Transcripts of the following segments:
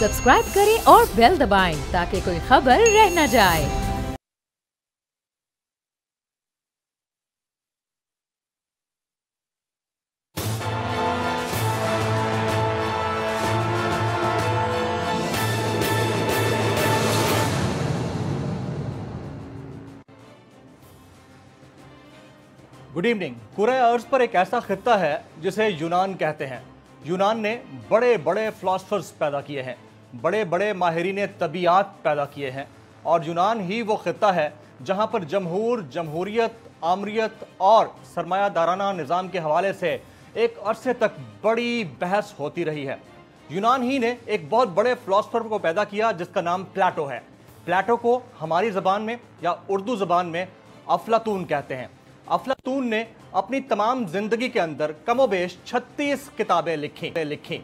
Subscribe करें और bell दबाएं ताकि कोई खबर रह न जाए। Good evening. कुरे अर्ज पर एक ऐसा खित्ता है जिसे यूनान कहते हैं। यूनान ने बड़े बड़े फिलोसफर्स पैदा किए हैं, बड़े बड़े माहिरीन तबीयत पैदा किए हैं, और यूनान ही वो खित्ता है जहां पर जमहूर, जमहूरियत, आमरियत और सरमायादाराना निज़ाम के हवाले से एक अरसे तक बड़ी बहस होती रही है। यूनान ही ने एक बहुत बड़े फिलोसफर को पैदा किया जिसका नाम प्लेटो है। प्लेटो को हमारी ज़बान में या उर्दू ज़बान में अफलातून कहते हैं। अफलातून ने अपनी तमाम जिंदगी के अंदर कमोबेश 36 किताबें लिखी।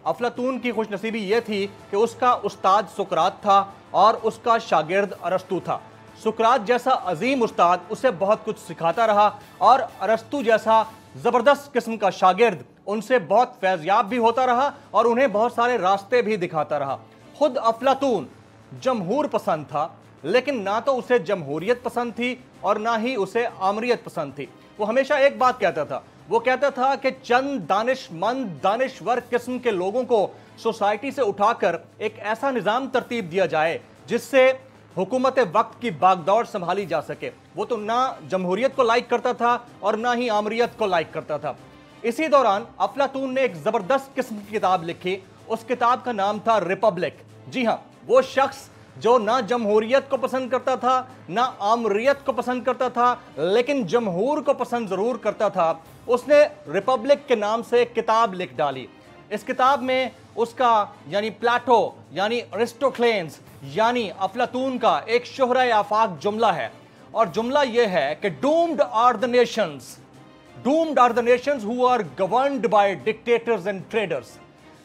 अफलातून की खुशनसीबी यह थी कि उसका उस्ताद सुकरात था और उसका शागिर्द अरस्तु था। सुकरात जैसा अजीम उस्ताद उसे बहुत कुछ सिखाता रहा और अरस्तु जैसा जबरदस्त किस्म का शागिर्द उनसे बहुत फैज़याब भी होता रहा और उन्हें बहुत सारे रास्ते भी दिखाता रहा। खुद अफलातून जमहूर पसंद था, लेकिन ना तो उसे जमहूरियत पसंद थी और ना ही उसे आमरियत पसंद थी। वो हमेशा एक बात कहता था, वो कहता था कि चंद दानिशमंद, दानिश्वर किस्म के लोगों को सोसाइटी से उठाकर एक ऐसा निज़ाम तरतीब दिया जाए जिससे हुकूमत वक्त की बागदौड़ संभाली जा सके। वो तो ना जमहूरियत को लाइक करता था और ना ही आमरियत को लाइक करता था। इसी दौरान अफलातून ने एक ज़बरदस्त किस्म की किताब लिखी। उस किताब का नाम था रिपब्लिक। जी हाँ, वो शख्स जो ना जमहूरियत को पसंद करता था ना आमरियत को पसंद करता था, लेकिन जमहूर को पसंद जरूर करता था, उसने रिपब्लिक के नाम से एक किताब लिख डाली। इस किताब में उसका यानी प्लेटो यानी अरिस्टोक्लेन्स यानी अफलातून का एक शोहरा आफाक जुमला है, और जुमला यह है कि doomed are the nations who are governed by dictators and traders.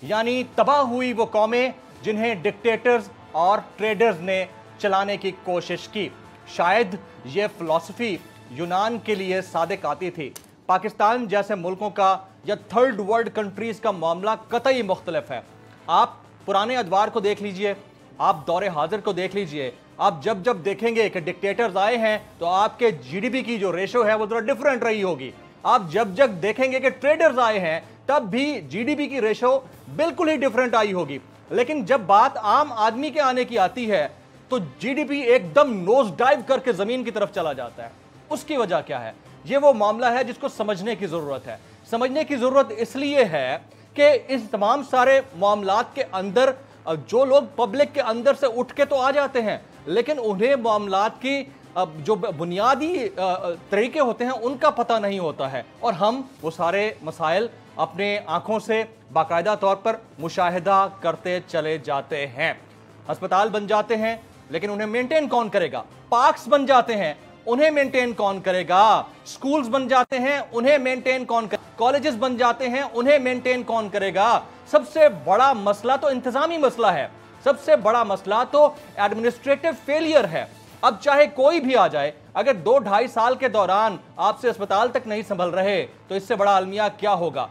यानी तबाह हुई वो कौमें जिन्हें डिक्टेटर्स और ट्रेडर्स ने चलाने की कोशिश की। शायद ये फिलॉसफी यूनान के लिए सादिक आती थी। पाकिस्तान जैसे मुल्कों का या थर्ड वर्ल्ड कंट्रीज का मामला कतई मुख्तलिफ है। आप पुराने अदवार को देख लीजिए, आप दौरे हाजिर को देख लीजिए, आप जब जब देखेंगे कि डिक्टेटर्स आए हैं तो आपके जीडीपी की जो रेशो है वो थोड़ा डिफरेंट रही होगी। आप जब जब देखेंगे कि ट्रेडर्स आए हैं तब भी जीडीपी की रेशो बिल्कुल ही डिफरेंट आई होगी। लेकिन जब बात आम आदमी के आने की आती है तो जीडीपी एकदम नोज डाइव करके जमीन की तरफ चला जाता है। उसकी वजह क्या है? ये वो मामला है जिसको समझने की जरूरत है। समझने की जरूरत इसलिए है कि इस तमाम सारे मामलात के अंदर जो लोग पब्लिक के अंदर से उठ के तो आ जाते हैं, लेकिन उन्हें मामलात की जो बुनियादी तरीके होते हैं उनका पता नहीं होता है, और हम वो सारे मसाइल अपने आंखों से बाकायदा तौर पर मुशाहिदा करते चले जाते हैं। अस्पताल बन जाते हैं लेकिन उन्हें मेंटेन कौन करेगा? पार्क्स बन जाते हैं, उन्हें मेंटेन कौन करेगा? स्कूल्स बन जाते हैं, उन्हें मेंटेन कौन करेगा? कॉलेजेस बन जाते हैं, उन्हें मेंटेन कौन करेगा? सबसे बड़ा मसला तो इंतजामी मसला है, सबसे बड़ा मसला तो एडमिनिस्ट्रेटिव फेलियर है। अब चाहे कोई भी आ जाए, अगर 2-2.5 साल के दौरान आपसे अस्पताल तक नहीं संभल रहे तो इससे बड़ा अलमिया क्या होगा?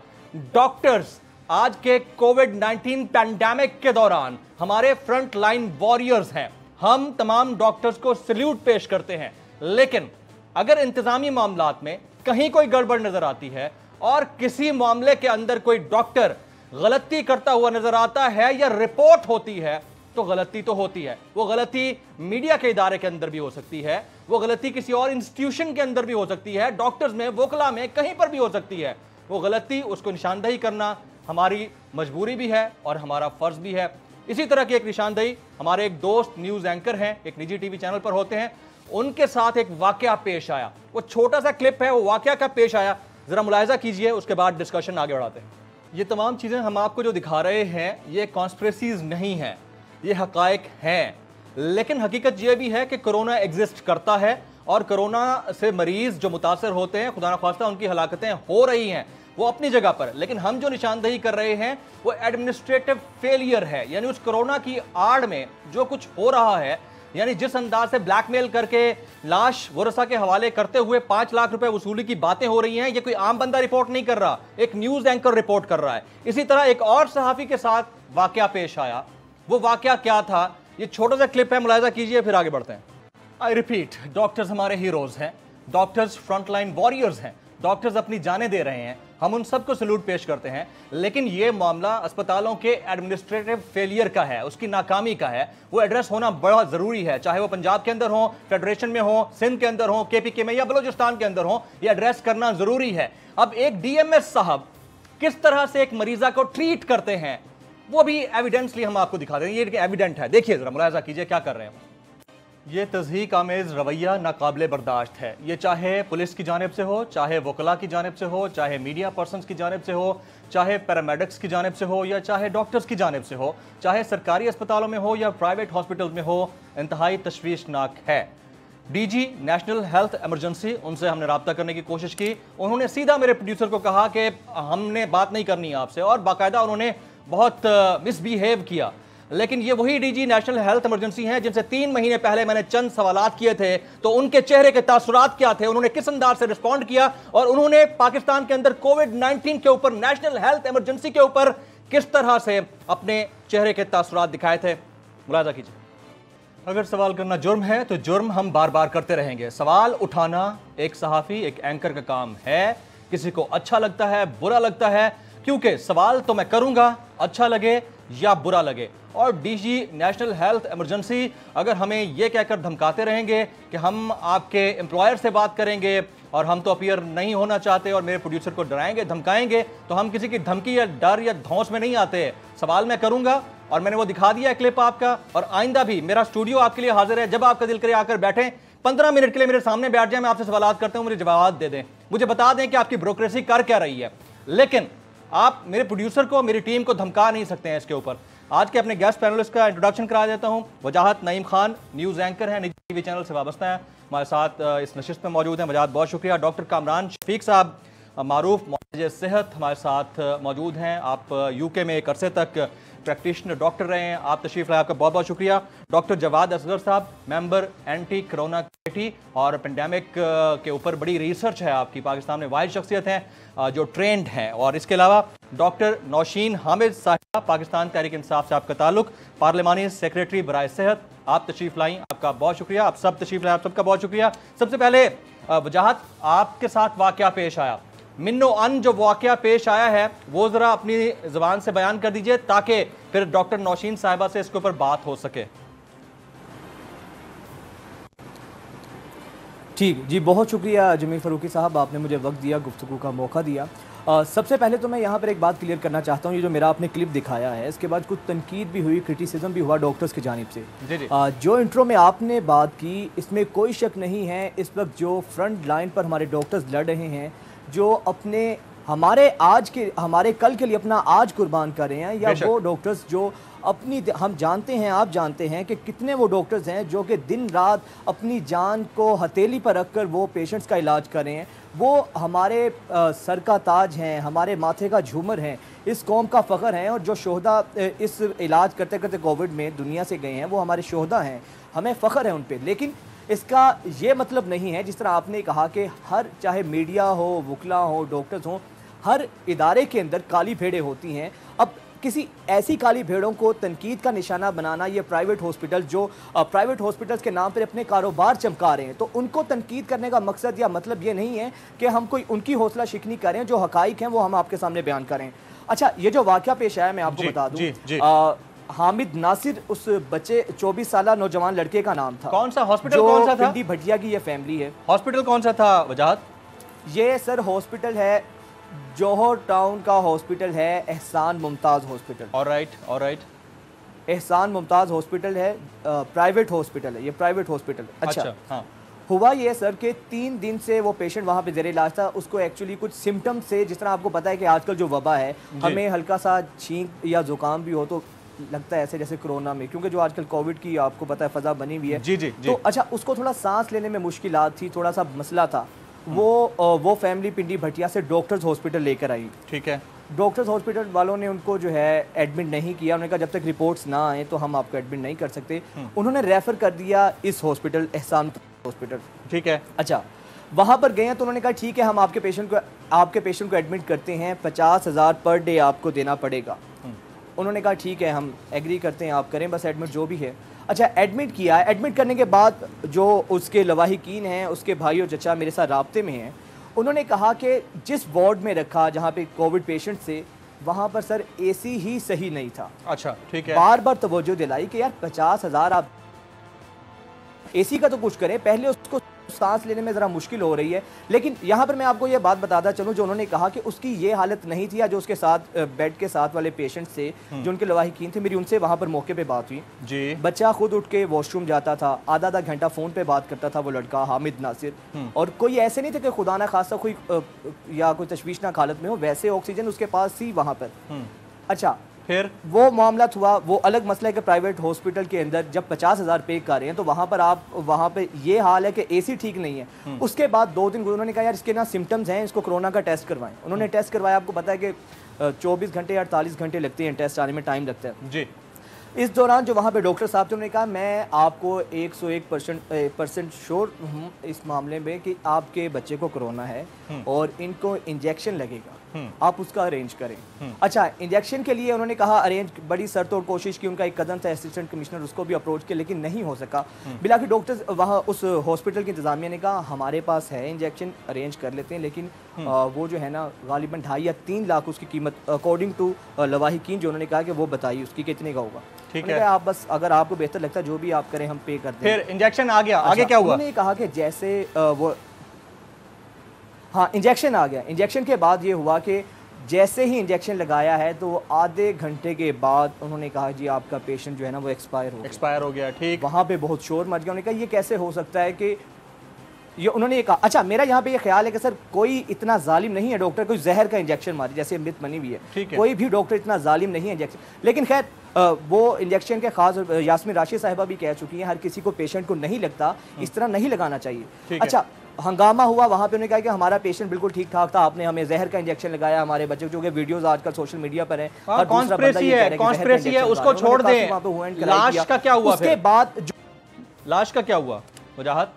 डॉक्टर्स आज के कोविड-19 पैंडेमिक के दौरान हमारे फ्रंट लाइन वॉरियर्स हैं। हम तमाम डॉक्टर्स को सल्यूट पेश करते हैं, लेकिन अगर इंतजामी मामलात में कहीं कोई गड़बड़ नजर आती है और किसी मामले के अंदर कोई डॉक्टर गलती करता हुआ नजर आता है या रिपोर्ट होती है तो गलती तो होती है। वो गलती मीडिया के इदारे के अंदर भी हो सकती है, वो गलती किसी और इंस्टीट्यूशन के अंदर भी हो सकती है, डॉक्टर्स में, वोकला में, कहीं पर भी हो सकती है। वो गलती, उसको निशानदही करना हमारी मजबूरी भी है और हमारा फर्ज भी है। इसी तरह की एक निशानदही हमारे एक दोस्त न्यूज एंकर हैं, एक निजी टीवी चैनल पर होते हैं, उनके साथ एक वाकया पेश आया। वो छोटा सा क्लिप है, वो वाकया का पेश आया, जरा मुलाहिजा कीजिए, उसके बाद डिस्कशन आगे बढ़ाते हैं। ये तमाम चीजें हम आपको जो दिखा रहे हैं ये कॉन्स्पिरेसीज नहीं है, ये हकायक हैं। लेकिन हकीकत यह भी है कि कोरोना एग्जिस्ट करता है और कोरोना से मरीज जो मुतासर होते हैं, खुदा न खास्ता उनकी हलाकतें हो रही हैं, वो अपनी जगह पर। लेकिन हम जो निशानदही कर रहे हैं वो एडमिनिस्ट्रेटिव फेलियर है। यानी उस कोरोना की आड़ में जो कुछ हो रहा है, यानी जिस अंदाज से ब्लैकमेल करके लाश वरसा के हवाले करते हुए 5 लाख रुपए वसूली की बातें हो रही हैं, ये कोई आम बंदा रिपोर्ट नहीं कर रहा, एक न्यूज एंकर रिपोर्ट कर रहा है। इसी तरह एक और सहाफी के साथ वाकया पेश आया वो वाकया क्या था, ये छोटा सा क्लिप है, मुलाहिजा कीजिए, फिर आगे बढ़ते हैं। आई रिपीट, डॉक्टर्स हमारे हीरोज हैं, डॉक्टर्स फ्रंटलाइन वॉरियर्स हैं, डॉक्टर्स अपनी जानें दे रहे हैं, हम उन सबको सल्यूट पेश करते हैं। लेकिन ये मामला अस्पतालों के एडमिनिस्ट्रेटिव फेलियर का है, उसकी नाकामी का है। वो एड्रेस होना बड़ा जरूरी है, चाहे वो पंजाब के अंदर हो, फेडरेशन में हो, सिंध के अंदर हो, केपीके में या बलोचिस्तान के अंदर हो, ये एड्रेस करना जरूरी है। अब एक डीएमएस साहब किस तरह से एक मरीजा को ट्रीट करते हैं, वो भी एविडेंसली हम आपको दिखा देंगे। ये एविडेंट है, देखिए जरा, मुलाहिजा कीजिए क्या कर रहे हैं। ये तज़हीक आमेज़ रवैया नाकाबिले बर्दाश्त है। ये चाहे पुलिस की जानिब से हो, चाहे वकला की जानिब से हो, चाहे मीडिया पर्सनस की जानिब से हो, चाहे पैरामेडिक्स की जानिब से हो, या चाहे डॉक्टर्स की जानिब से हो, चाहे सरकारी अस्पतालों में हो या प्राइवेट हॉस्पिटल में हो, इंतहाई तशवीशनाक है। डीजी नेशनल हेल्थ इमरजेंसी, उनसे हमने रब्ता करने की कोशिश की, उन्होंने सीधा मेरे प्रोड्यूसर को कहा कि हमने बात नहीं करनी आपसे, और बाकायदा उन्होंने बहुत मिसबिहेव किया। लेकिन ये वही डीजी नेशनल हेल्थ इमरजेंसी हैं जिनसे 3 महीने पहले मैंने चंद सवालात किए थे, तो उनके चेहरे के तासुरात क्या थे, उन्होंने किस अंदाज से रिस्पॉन्ड किया, और उन्होंने पाकिस्तान के अंदर कोविड-19 के ऊपर, नेशनल हेल्थ इमरजेंसी के ऊपर किस तरह से अपने चेहरे के तासुरात दिखाए थे। मुलाहिजा कीजिए। अगर सवाल करना जुर्म है तो जुर्म हम बार बार करते रहेंगे। सवाल उठाना एक सहाफ़ी, एक एंकर का काम है। किसी को अच्छा लगता है, बुरा लगता है, क्योंकि सवाल तो मैं करूंगा, अच्छा लगे या बुरा लगे। और डीजी नेशनल हेल्थ इमरजेंसी अगर हमें यह कहकर धमकाते रहेंगे कि हम आपके एम्प्लॉयर से बात करेंगे और हम तो अपीयर नहीं होना चाहते, और मेरे प्रोड्यूसर को डराएंगे, धमकाएंगे, तो हम किसी की धमकी या डर या धौंस में नहीं आते। सवाल मैं करूंगा, और मैंने वो दिखा दिया क्लिप आपका, और आइंदा भी मेरा स्टूडियो आपके लिए हाजिर है। जब आपका दिल करे आकर बैठें, 15 मिनट के लिए मेरे सामने बैठ जाए, मैं आपसे सवालात करता हूं, मुझे जवाब दे दें, मुझे बता दें कि आपकी ब्यूरोक्रेसी कर क्या रही है। लेकिन आप मेरे प्रोड्यूसर को, मेरी टीम को धमका नहीं सकते हैं इसके ऊपर। आज के अपने गेस्ट पैनलिस्ट का इंट्रोडक्शन करा देता हूं। वजाहत नईम खान न्यूज़ एंकर हैं, निजी टीवी चैनल से वाबस्ता हैं, हमारे साथ इस नशिस्त में मौजूद हैं। वजाहत, बहुत शुक्रिया। डॉक्टर कामरान शफीक साहब, मारूफ मुआलिज सेहत, हमारे साथ मौजूद हैं। आप यूके में एक अरसे तक प्रैक्टिशनर डॉक्टर रहे हैं, आप तशरीफ लाए, आपका बहुत बहुत शुक्रिया। डॉक्टर जवाद असगर साहब, मेंबर एंटी कोरोना कमेटी, और पेंडेमिक के ऊपर बड़ी रिसर्च है आपकी, पाकिस्तान में वाहिद शख्सियत हैं जो ट्रेंड हैं। और इसके अलावा डॉक्टर नौशीन हामिद साहिबा, पाकिस्तान तहरीक इंसाफ से आपका ताल्लुक, पार्लिमानी सेक्रेटरी बराए सेहत, आप तशरीफ लाई, आपका बहुत शुक्रिया। आप सब तशरीफ लाए, आप सबका बहुत शुक्रिया। सबसे पहले वजाहत, आपके साथ वाकया पेश आया, मिन्नो अन जो वाकया पेश आया है, वो जरा अपनी जुबान से बयान कर दीजिए, ताकि फिर डॉक्टर नौशीन साहिबा से इसके ऊपर बात हो सके। ठीक जी, बहुत शुक्रिया जमील फ़ारूकी साहब, आपने मुझे वक्त दिया, गुफ्तगू का मौका दिया। सबसे पहले तो मैं यहाँ पर एक बात क्लियर करना चाहता हूँ, ये जो मेरा आपने क्लिप दिखाया है, इसके बाद कुछ तनकीद भी हुई, क्रिटिसिज्म भी हुआ डॉक्टर्स की जानिब से। जी। जो इंट्रो में आपने बात की, इसमें कोई शक नहीं है, इस वक्त जो फ्रंट लाइन पर हमारे डॉक्टर्स लड़ रहे हैं, जो अपने हमारे कल के लिए अपना आज कुर्बान कर रहे हैं, या वो डॉक्टर्स जो अपनी, हम जानते हैं, आप जानते हैं कि कितने वो डॉक्टर्स हैं जो कि दिन रात अपनी जान को हथेली पर रखकर वो पेशेंट्स का इलाज कर रहे हैं, वो हमारे सर का ताज हैं, हमारे माथे का झूमर हैं, इस कौम का फ़ख्र हैं। और जो शोहदा इस इलाज करते करते कोविड में दुनिया से गए हैं, वो हमारे शोहदा हैं, हमें फ़ख्र है उन पर। लेकिन इसका ये मतलब नहीं है, जिस तरह आपने कहा कि हर, चाहे मीडिया हो, वकला हो, डॉक्टर्स हों, हर इदारे के अंदर काली भेड़ें होती हैं। अब किसी ऐसी काली भेड़ों को तनकीद का निशाना बनाना, ये प्राइवेट हॉस्पिटल जो प्राइवेट हॉस्पिटल्स के नाम पर अपने कारोबार चमका रहे हैं, तो उनको तनकीद करने का मकसद या मतलब ये नहीं है कि हम कोई उनकी हौसला शिकनी करें, जो हकाइक हैं वो हम आपके सामने बयान करें। अच्छा, ये जो वाक़या पेश आया, मैं आपको बता दूँ, हामिद नासिर उस बच्चे 24 साल नौजवान लड़के का नाम था। कौन सा हॉस्पिटल, कौन सा था? पिंडी भटिया की ये फैमिली है। हॉस्पिटल कौन सा था वजाहत? ये सर हॉस्पिटल है, जौहर टाउन का हॉस्पिटल है, एहसान मुमताज़ हॉस्पिटल। ऑलराइट। एहसान मुमताज़ हॉस्पिटल है, प्राइवेट हॉस्पिटल है, ये प्राइवेट हॉस्पिटल। अच्छा हाँ। हुआ ये सर कि 3 दिन से वो पेशेंट वहाँ पे ज़ेरे इलाज था। उसको एक्चुअली कुछ सिम्टम्स से, जिस तरह आपको पता है कि आजकल जो वबा है, हमें हल्का सा छींक या ज़ुकाम भी हो तो लगता है ऐसे जैसे कोरोना में, क्योंकि जो आजकल कोविड की आपको पता है फ़ज़ा बनी हुई है। जी। तो अच्छा, उसको थोड़ा सांस लेने में मुश्किलात थी, थोड़ा सा मसला था। वो फैमिली पिंडी भटिया से डॉक्टर्स हॉस्पिटल लेकर आई। ठीक है। डॉक्टर्स हॉस्पिटल वालों ने उनको जो है एडमिट नहीं किया। उन्होंने कहा जब तक रिपोर्ट्स ना आए तो हम आपको एडमिट नहीं कर सकते। उन्होंने रेफर कर दिया इस हॉस्पिटल, एहसान हॉस्पिटल। ठीक है। अच्छा, वहाँ पर गए हैं तो उन्होंने कहा ठीक है, हम आपके पेशेंट को एडमिट करते हैं, 50,000 पर डे आपको देना पड़ेगा। उन्होंने कहा ठीक है हम एग्री करते हैं, आप करें बस एडमिट जो भी है। अच्छा एडमिट किया, एडमिट करने के बाद जो उसके लवाहिकीन हैं, उसके भाई और चचा मेरे साथ राब्ते में हैं, उन्होंने कहा कि जिस वार्ड में रखा जहाँ पे कोविड पेशेंट से, वहाँ पर सर एसी ही सही नहीं था। अच्छा ठीक है। बार बार तवज्जो दिलाई कि यार 50,000 आप एसी का तो कुछ करें, पहले उसको सांस लेने में ज़रा मुश्किल हो रही है। लेकिन यहाँ पर मैं आपको ये बात बताता चलूँ, जो उन्होंने कहा कि उसकी ये हालत नहीं थी, या जो उसके साथ बेड के साथ वाले पेशेंट थे जो उनके लवाहिकीन थे, मेरी उनसे वहाँ पर मौके पे बात हुई जी। बच्चा खुद उठ के वॉशरूम जाता था, आधा आधा घंटा फ़ोन पे बात करता था वो लड़का हामिद नासिर, और कोई ऐसे नहीं थे कि खुदा ना खासा कोई या कोई तशवीशनाक हालत में हो, वैसे ऑक्सीजन उसके पास थी वहाँ पर। अच्छा फिर वो मामला हुआ, वो अलग मसला है कि प्राइवेट हॉस्पिटल के अंदर जब 50,000 पे कर रहे हैं तो वहाँ पर आप वहाँ पे ये हाल है कि एसी ठीक नहीं है। उसके बाद 2 दिन उन्होंने कहा यार इसके ना सिम्टम्स हैं, इसको कोरोना का टेस्ट करवाएं। उन्होंने टेस्ट करवाया, आपको पता है कि 24 घंटे या 48 घंटे लगते हैं, टेस्ट आने में टाइम लगता है जी। इस दौरान जो वहाँ पे डॉक्टर साहब थे उन्होंने कहा मैं आपको 101% श्योर हूँ इस मामले में कि आपके बच्चे को कोरोना है और इनको इंजेक्शन लगेगा, आप उसका अरेंज करें। अच्छा इंजेक्शन के लिए उन्होंने कहा अरेंज, बड़ी सरतोड़ कोशिश की, उनका एक कदम था असिस्टेंट कमिश्नर, उसको भी अप्रोच किया लेकिन नहीं हो सका। बिलाखिर डॉक्टर्स वहाँ उस हॉस्पिटल की इंतजामिया ने कहा हमारे पास है इंजेक्शन, अरेंज कर लेते हैं, लेकिन वो जो है ना गालिबन 2.5 या 3 लाख उसकी कीमत अकॉर्डिंग टू लवाहिकीन जो उन्होंने कहा कि वो बताइए उसकी कितने का होगा। ठीक है, आप बस अगर आपको बेहतर लगता है जो भी आप करें हम पे कर दें। फिर इंजेक्शन आ गया, आगे क्या हुआ? उन्होंने कहा कि जैसे वो हाँ इंजेक्शन आ गया, इंजेक्शन के बाद ये हुआ कि जैसे ही इंजेक्शन लगाया है तो आधे घंटे के बाद उन्होंने कहा जी आपका पेशेंट जो है ना वो एक्सपायर हो गया। ठीक, वहाँ पे बहुत शोर मच गया। उन्होंने कहा ये कैसे हो सकता है कि ये, उन्होंने ये कहा। अच्छा मेरा यहाँ पे ये ख्याल है कि सर कोई इतना जालिम नहीं है डॉक्टर कोई जहर का इंजेक्शन मारे जैसे अमृत बनी हुई है, कोई भी डॉक्टर इतना जालिम नहीं है इंजेक्शन। लेकिन खैर वो इंजेक्शन के खास यास्मीन राशिद साहिबा भी कह चुकी हैं हर किसी को पेशेंट को नहीं लगता, इस तरह नहीं लगाना चाहिए। अच्छा हंगामा हुआ वहाँ पे, उन्होंने कहा कि हमारा पेशेंट बिल्कुल ठीक ठाक था, आपने हमें जहर का इंजेक्शन लगाया, हमारे बच्चे जो कि वीडियोस आजकल सोशल मीडिया पर है, कॉन्स्पिरेसी है उसको छोड़ दें। लाश का क्या हुआ? उसके बाद लाश का क्या हुआ? वजाहत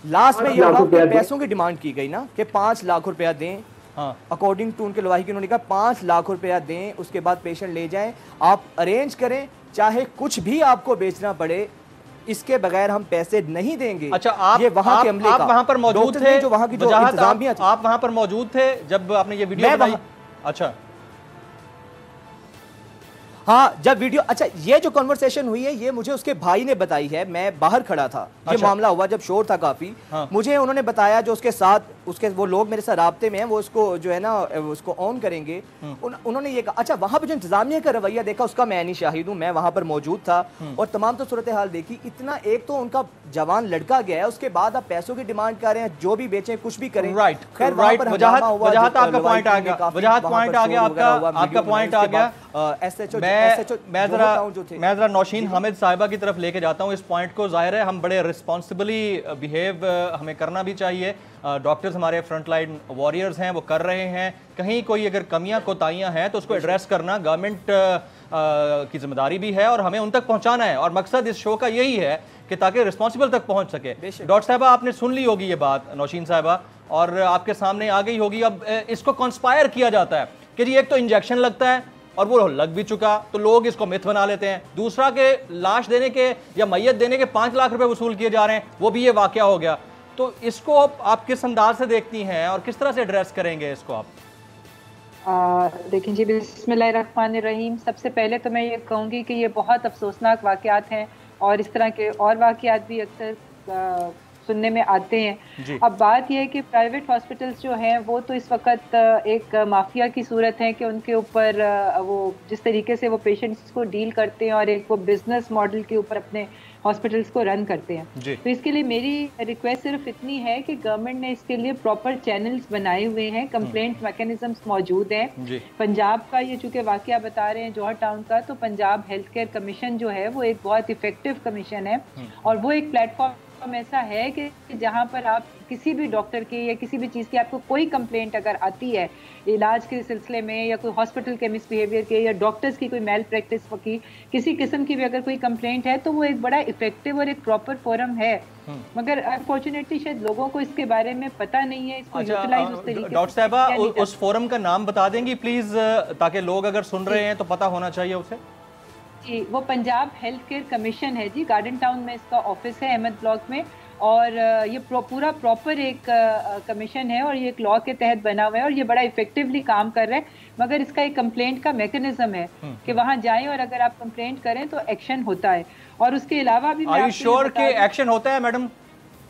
लास्ट में ये हुआ कि पैसों की डिमांड की गई ना कि 5 लाख रुपया दें। अकॉर्डिंग टू उनके लवाही की उन्होंने कहा 5 लाख रुपया दें, उसके बाद पेशेंट ले जाएं, आप अरेंज करें, चाहे कुछ भी आपको बेचना पड़े, इसके बगैर हम पैसे नहीं देंगे। अच्छा आप ये वहां के अमले, आप वहां पर मौजूद थे, जो वहां की जो इंतजामिया थी, आप वहां पर मौजूद थे जब आपने ये वीडियो बनाई? अच्छा हाँ जब वीडियो, अच्छा ये जो कन्वर्सेशन हुई है ये मुझे उसके भाई ने बताई है, मैं बाहर खड़ा था। अच्छा। ये मामला हुआ जब शोर था काफी। हाँ। मुझे उन्होंने बताया जो उसके साथ उसके वो लोग मेरे साथ राब्ते में हैं, वो उसको जो है ना उसको ऑन करेंगे। उन्होंने ये कहा। अच्छा वहां पे जो इंतजामिया का रवैया देखा उसका मैं नहीं शाहिद हूँ, मैं वहां पर मौजूद था और तमाम तो सूरत हाल देखी। इतना एक तो उनका जवान लड़का गया है, उसके बाद आप पैसों की डिमांड कर रहे हैं, जो भी बेचें कुछ भी करें। राइट खैर वजाहत आपका पॉइंट आ गया, वजाहत पॉइंट आ गया, आपका पॉइंट आ गया। मैं जरा नौशीन हामिद साहिबा की तरफ लेके जाता हूँ इस पॉइंट को। जाहिर है हम बड़े रिस्पॉन्सिबली बिहेव हमें करना भी चाहिए। डॉक्टर्स हमारे फ्रंट लाइन वॉरियर्स हैं, वो कर रहे हैं। कहीं कोई अगर कमियां कोताहियां हैं तो उसको एड्रेस करना गवर्नमेंट की जिम्मेदारी भी है और हमें उन तक पहुंचाना है। और मकसद इस शो का यही है कि ताकि रिस्पॉन्सिबल तक पहुंच सके। डॉक्टर साहबा आपने सुन ली होगी ये बात नौशीन साहिबा, और आपके सामने आ गई होगी। अब इसको कंस्पायर किया जाता है कि जी एक तो इंजेक्शन लगता है और वो लग भी चुका, तो लोग इसको मिथ बना लेते हैं। दूसरा के लाश देने के या मैयत देने के 5 लाख रुपए वसूल किए जा रहे हैं, वो भी ये वाकया हो गया। तो इसको आप किस अंदाज से देखती हैं और किस तरह से एड्रेस करेंगे इसको आप? देखिए जी, बिस्मिल्लाहिर्रहमानिर्रहीम। सबसे पहले तो मैं ये कहूँगी कि ये बहुत अफसोसनाक वाकयात हैं और इस तरह के और वाकयात भी अक्सर सुनने में आते हैं। अब बात यह है कि प्राइवेट हॉस्पिटल्स जो हैं वो तो इस वक्त एक माफिया की सूरत है कि उनके ऊपर वो जिस तरीके से वो पेशेंट्स को डील करते हैं और एक वो बिजनेस मॉडल के ऊपर अपने हॉस्पिटल्स को रन करते हैं। तो इसके लिए मेरी रिक्वेस्ट सिर्फ इतनी है कि गवर्नमेंट ने इसके लिए प्रॉपर चैनल्स बनाए हुए हैं, कंप्लेंट मैकेनिज्म्स मौजूद हैं। पंजाब का ये चूंकि वाकया बता रहे हैं जौहर टाउन का, तो पंजाब हेल्थ केयर कमीशन जो है वो एक बहुत इफेक्टिव कमीशन है और वो एक प्लेटफॉर्म प्लेटफॉर्म ऐसा है कि जहां पर आप किसी भी डॉक्टर की या किसी भी चीज़ की आपको कोई कंप्लेंट अगर आती है इलाज के सिलसिले में या कोई हॉस्पिटल के मिसबिहेवियर के या डॉक्टर्स की कोई मेल प्रैक्टिस की किसी किस्म की भी अगर कोई कंप्लेंट है तो वो एक बड़ा इफेक्टिव और एक प्रॉपर फोरम है। मगर अनफॉर्चुनेटली शायद लोगों को इसके बारे में पता नहीं है, इसको यूटिलाइज उस तरीके से डॉक्टर साहबा उस फोरम का नाम बता देंगी प्लीज, ताकि लोग अगर सुन रहे हैं तो पता होना चाहिए उसे। जी, वो पंजाब हेल्थ केयर कमीशन है जी, गार्डन टाउन में इसका ऑफिस है, अहमद ब्लॉक में। और ये पूरा प्रॉपर एक कमीशन है और ये एक लॉ के तहत बना हुआ है और ये बड़ा इफेक्टिवली काम कर रहा है। मगर इसका एक कंप्लेंट का मैकेनिज्म है कि वहां जाएं और अगर आप कंप्लेंट करें तो एक्शन होता है। और उसके अलावा भी आर यू श्योर कि एक्शन होता है मैडम?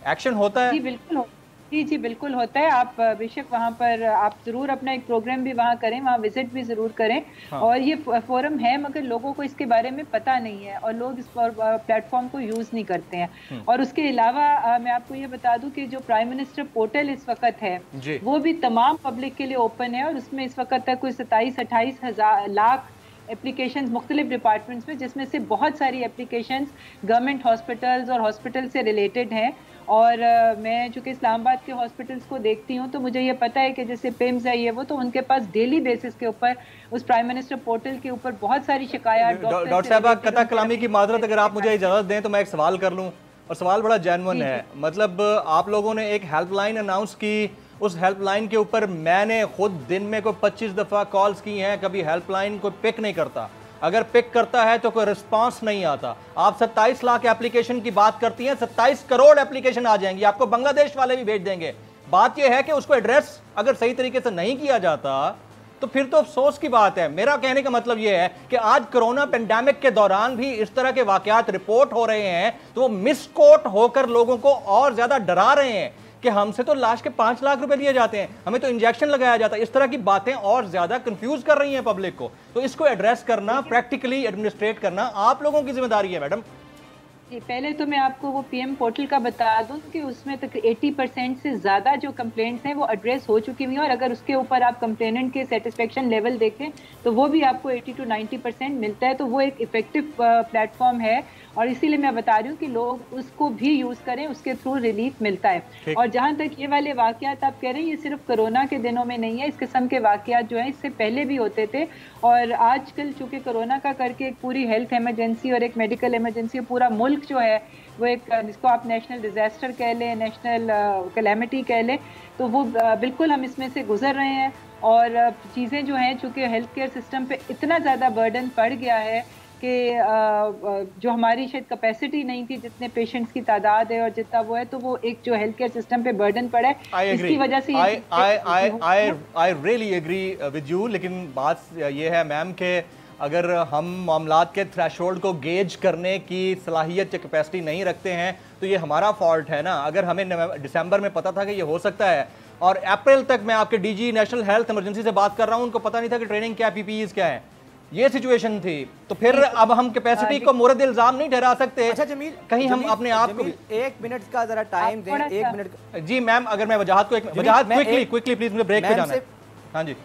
एक्शन होता है? जी बिल्कुल जी बिल्कुल होता है। आप बेशक वहाँ पर आप जरूर अपना एक प्रोग्राम भी वहाँ करें, वहाँ विजिट भी जरूर करें। हाँ। और ये फोरम है मगर लोगों को इसके बारे में पता नहीं है और लोग इस प्लेटफॉर्म को यूज नहीं करते हैं। और उसके अलावा मैं आपको ये बता दूं कि जो प्राइम मिनिस्टर पोर्टल इस वक्त है वो भी तमाम पब्लिक के लिए ओपन है और उसमें इस वक्त तक कोई 27-28 लाख एप्लीकेशंस मुख्तलिफ डिपार्टमेंट्स में, जिसमें से बहुत सारी एप्लीकेशंस गवर्नमेंट हॉस्पिटल्स और हॉस्पिटल से रिलेटेड हैं। और मैं चूँकि इस्लामाबाद के हॉस्पिटल्स को देखती हूँ तो मुझे ये पता है कि जैसे पिम्स है ये वो, तो उनके पास डेली बेसिस के ऊपर उस प्राइम मिनिस्टर पोर्टल के ऊपर बहुत सारी शिकायत। डॉक्टर साहबा कता कलामी की माजरत, अगर आप मुझे इजाज़त दें तो मैं एक सवाल कर लूँ, और सवाल बड़ा जेन्युइन है। मतलब आप लोगों ने एक हेल्पलाइन अनाउंस की, उस हेल्पलाइन के ऊपर मैंने खुद दिन में कोई 25 दफ़ा कॉल्स की हैं, कभी हेल्पलाइन कोई पिक नहीं करता, अगर पिक करता है तो कोई रिस्पांस नहीं आता। आप 27 लाख एप्लीकेशन की बात करती हैं, 27 करोड़ एप्लीकेशन आ जाएंगी, आपको बांग्लादेश वाले भी भेज देंगे। बात यह है कि उसको एड्रेस अगर सही तरीके से नहीं किया जाता तो फिर तो अफसोस की बात है। मेरा कहने का मतलब यह है कि आज कोरोना पेंडेमिक के दौरान भी इस तरह के वाकयात रिपोर्ट हो रहे हैं तो वो मिसकोट होकर लोगों को और ज्यादा डरा रहे हैं कि हमसे तो लाश के 5 लाख रुपए लिए जाते हैं, हमें तो इंजेक्शन लगाया जाता है। इस तरह की बातें और ज्यादा कंफ्यूज कर रही हैं पब्लिक को। तो इसको एड्रेस करना, प्रैक्टिकली एडमिनिस्ट्रेट करना आप लोगों की जिम्मेदारी है मैडम। जी, पहले तो मैं आपको वो पीएम पोर्टल का बता दूं कि उसमें तक 80% से ज़्यादा जो कंप्लेंट्स हैं वो एड्रेस हो चुकी हुई हैं। और अगर उसके ऊपर आप कंप्लेनेंट के सेटिस्फेक्शन लेवल देखें तो वो भी आपको 80 to 90% मिलता है। तो वो एक इफेक्टिव प्लेटफॉर्म है और इसीलिए मैं बता रही हूँ कि लोग उसको भी यूज़ करें, उसके थ्रू रिलीफ मिलता है। और जहाँ तक ये वाले वाकयात आप कह रहे हैं, ये सिर्फ कोरोना के दिनों में नहीं है, इस किस्म के वाकयात जो हैं इससे पहले भी होते थे। और आजकल चूँकि कोरोना का करके एक पूरी हेल्थ इमरजेंसी और एक मेडिकल इमरजेंसी, पूरा मुल्क जो है वो एक, जिसको आप नेशनल डिजास्टर कह लें, नेशनल कैलेमिटी कह लें, तो वो बिल्कुल हम इसमें से गुजर रहे हैं। और चीज़ें जो हैं चूँकि हेल्थ केयर सिस्टम पे इतना ज़्यादा बर्डन पड़ गया है कि जो हमारी शायद कैपेसिटी नहीं थी, जितने पेशेंट्स की तादाद है और जितना वो है, तो वो एक जो हेल्थ केयर सिस्टम पे बर्डन पड़ा है, इसकी वजह से I really agree with you. लेकिन बात ये है मैम कि अगर हम मामलात के थ्रेशोल्ड को गेज करने की सलाहियत या कैपेसिटी नहीं रखते हैं तो ये हमारा फॉल्ट है ना। अगर हमें दिसंबर में पता था कि ये हो सकता है और अप्रैल तक मैं आपके डीजी नेशनल हेल्थ इमरजेंसी से बात कर रहा हूँ, उनको पता नहीं था कि ट्रेनिंग क्या, पीपीईज क्या है, ये सिचुएशन थी। तो फिर अब हम कैपेसिटी को मोरद इल्जाम नहीं ठहरा सकते। अच्छा जमील, कहीं हम अपने आप को 1 मिनट का जरा टाइम दें, 1 मिनट। जी मैम, अगर मैं वजाहत को क्विकली प्लीज, मुझे ब्रेक पे जाना है। हाँ जी।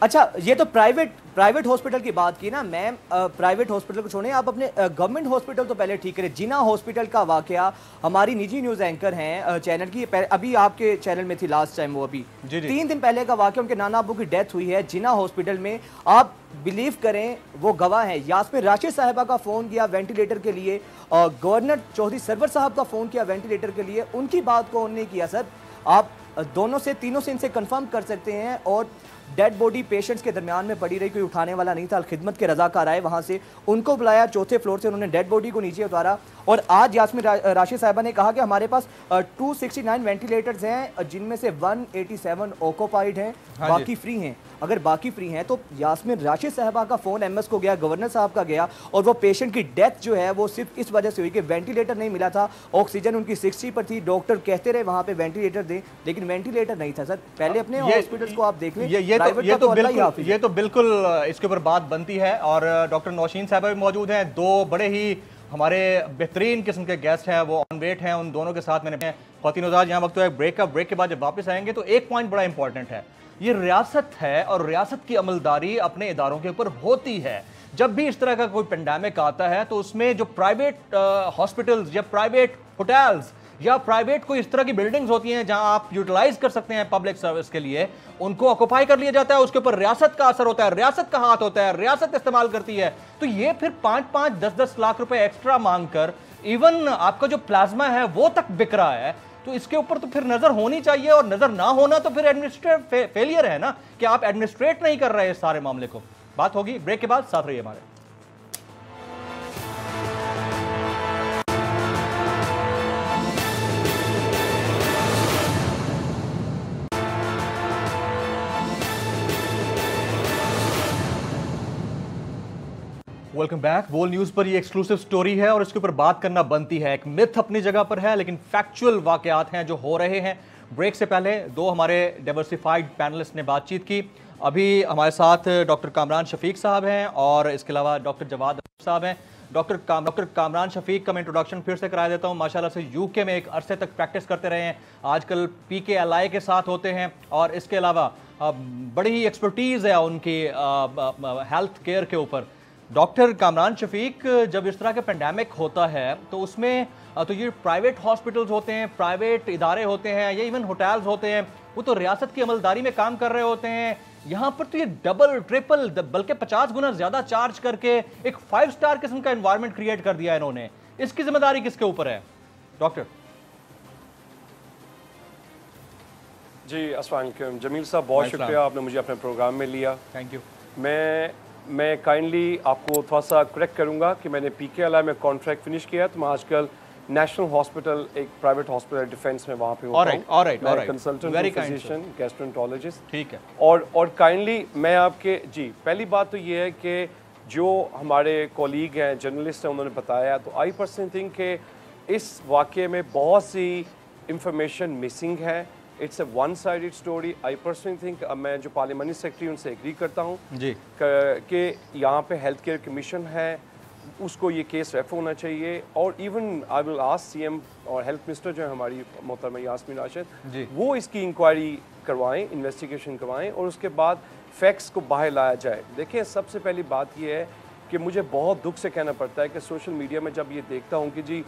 अच्छा, ये तो प्राइवेट हॉस्पिटल की बात की ना मैम, प्राइवेट हॉस्पिटल को छोड़ें, आप अपने गवर्नमेंट हॉस्पिटल तो पहले ठीक करें। जिना हॉस्पिटल का वाकया, हमारी निजी न्यूज़ एंकर हैं चैनल की, अभी आपके चैनल में थी लास्ट टाइम वो, अभी 3 दिन पहले का वाकया, उनके नाना अबू की डेथ हुई है जिना हॉस्पिटल में। आप बिलीव करें, वो गवाह हैं। यास्मीन राशिद साहिबा का फ़ोन किया वेंटिलेटर के लिए, गवर्नर चौधरी सरवर साहब का फ़ोन किया वेंटिलेटर के लिए, उनकी बात को उन्होंने किया। सर आप दोनों से, तीनों से इनसे कंफर्म कर सकते हैं। और डेड बॉडी पेशेंट्स के दरमियान में पड़ी रही, कोई उठाने वाला नहीं था। खिदमत के रजाकार आए वहां से, उनको बुलाया, 4थे फ्लोर से उन्होंने डेड बॉडी को नीचे उतारा। और आज यास्मीन राशिद साहिबा ने कहा कि हमारे पास 269 वेंटिलेटर्स हैं, जिनमें से 187 ऑक्यूपाइड हैं, बाकी फ्री हैं। अगर बाकी फ्री हैं तो यास्मीन राशिद साहिबा का फ़ोन एमएस को गया, गवर्नर साहब का गया, और वो पेशेंट की डेथ जो है वो सिर्फ इस वजह से हुई कि वेंटिलेटर नहीं मिला था। ऑक्सीजन उनकी 60 पर थी, डॉक्टर कहते रहे वहाँ पे वेंटिलेटर दें, लेकिन वेंटिलेटर नहीं था। सर पहले अपने हॉस्पिटल्स को आप देख लें। ये तो बिल्कुल इसके ऊपर बात बनती है। और डॉक्टर नौशीन साहबा भी मौजूद हैं, 2 बड़े ही हमारे बेहतरीन किस्म के गेस्ट हैं, वो ऑन वेट हैं। उन दोनों के साथ मैंने ख्वातीन उज़ाज यहाँ वक्त है ब्रेक के बाद जब वापस आएंगे तो एक पॉइंट बड़ा इंपॉर्टेंट है। ये रियासत है और रियासत की अमलदारी अपने इदारों के ऊपर होती है। जब भी इस तरह का कोई पेंडेमिक आता है तो उसमें जो प्राइवेट हॉस्पिटल्स या प्राइवेट होटल्स या प्राइवेट कोई इस तरह की बिल्डिंग्स होती हैं जहां आप यूटिलाइज कर सकते हैं पब्लिक सर्विस के लिए, उनको ऑक्युपाई कर लिया जाता है। उसके ऊपर रियासत का असर होता है, रियासत का हाथ होता है, रियासत इस्तेमाल करती है। तो ये फिर 5-5, 10-10 लाख रुपए एक्स्ट्रा मांगकर इवन आपका जो प्लाज्मा है वो तक बिक रहा है। तो इसके ऊपर तो फिर नजर होनी चाहिए, और नजर ना होना तो फिर एडमिनिस्ट्रेटिव फेलियर है ना, कि आप एडमिनिस्ट्रेट नहीं कर रहे इस सारे मामले को। बात होगी ब्रेक के बाद, साथ रहिए हमारे। Welcome back. बोल न्यूज पर ये एक्सक्लूसिव स्टोरी है और इसके ऊपर बात करना बनती है। एक मिथ अपनी जगह पर है, लेकिन फैक्चुअल वाकयात हैं जो हो रहे हैं। ब्रेक से पहले दो हमारे डाइवर्सिफाइड पैनलिस्ट ने बातचीत की। अभी हमारे साथ डॉक्टर कामरान शफीक साहब हैं और इसके अलावा डॉक्टर जवाद साहब हैं। डॉक्टर कामरान शफीक का मैं इंट्रोडक्शन फिर से करा देता हूं। माशाल्लाह से यूके में एक अरसे तक प्रैक्टिस करते रहे हैं, आजकल PKLI के साथ होते हैं, और इसके अलावा बड़ी ही एक्सपर्टीज़ है उनकी हेल्थ केयर के ऊपर। डॉक्टर कामरान शफीक, जब इस तरह का पेंडेमिक होता है तो उसमें तो ये प्राइवेट हॉस्पिटल्स होते हैं, प्राइवेट इदारे होते हैं या इवन होटल्स होते हैं, वो तो रियासत की अमलदारी में काम कर रहे होते हैं। यहाँ पर तो ये डबल ट्रिपल बल्कि 50 गुना ज्यादा चार्ज करके एक 5 स्टार किस्म का एनवायरनमेंट क्रिएट कर दिया इन्होंने। इसकी जिम्मेदारी किसके ऊपर है डॉक्टर? जी अस्सलाम वालेकुम जमील साहब, बहुत शुक्रिया आपने मुझे अपने प्रोग्राम में लिया। Thank you. मैं काइंडली आपको थोड़ा सा करेक्ट करूंगा कि मैंने PKLI में कॉन्ट्रैक्ट फिनिश किया, तो मैं आजकल नेशनल हॉस्पिटल, एक प्राइवेट हॉस्पिटल डिफेंस में वहाँ पे होता हूँ, कंसल्टेंट फिजिशियन गैस्ट्रोएंटरोलॉजिस्ट। ठीक है। और काइंडली मैं आपके जी पहली बात तो ये है कि जो हमारे कॉलीग हैं, जर्नलिस्ट हैं, उन्होंने बताया, तो आई पर्सनली थिंक कि इस वाक़े में बहुत सी इंफॉर्मेशन मिसिंग है। It's a one sided story. I personally think, मैं जो पार्लियामेंट्री सेक्रेटरी उनसे एग्री करता हूँ जी कि यहाँ पे हेल्थ केयर कमीशन है, उसको ये केस रेफर होना चाहिए। और even I will ask CM और हेल्थ मिनिस्टर जो है हमारी मोहतरमा यास्मीन राशिद, वो इसकी इंक्वायरी करवाएं, इन्वेस्टिगेशन करवाएं और उसके बाद फैक्ट्स को बाहर लाया जाए। देखिए, सबसे पहली बात ये है कि मुझे बहुत दुख से कहना पड़ता है कि सोशल मीडिया में जब ये देखता हूँ कि जी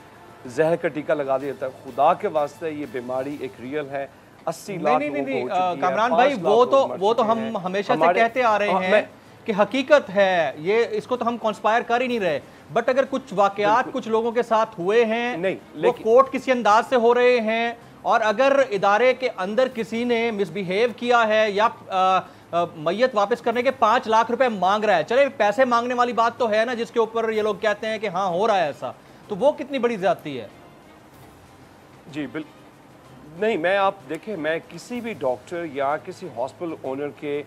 जहर का टीका लगा दिया जाता है, खुदा के वास्ते ये बीमारी एक रियल है। 80 लाख नहीं, कामरान भाई, वो तो हम हमेशा से कहते आ रहे हैं कि हकीकत है ये, इसको तो हम कॉन्स्पायर कर ही नहीं रहे। बट अगर कुछ वाकयात कुछ लोगों के साथ हुए हैं, नहीं, वो कोर्ट किसी अंदाज से हो रहे हैं, और अगर इदारे के अंदर किसी ने मिसबिहेव किया है या मैयत वापस करने के 5 लाख रुपए मांग रहा है, चले पैसे मांगने वाली बात तो है ना, जिसके ऊपर ये लोग कहते हैं कि हाँ हो रहा है ऐसा, तो वो कितनी बड़ी ज्यादती है? जी बिल्कुल नहीं। मैं आप देखें, मैं किसी भी डॉक्टर या किसी हॉस्पिटल ओनर के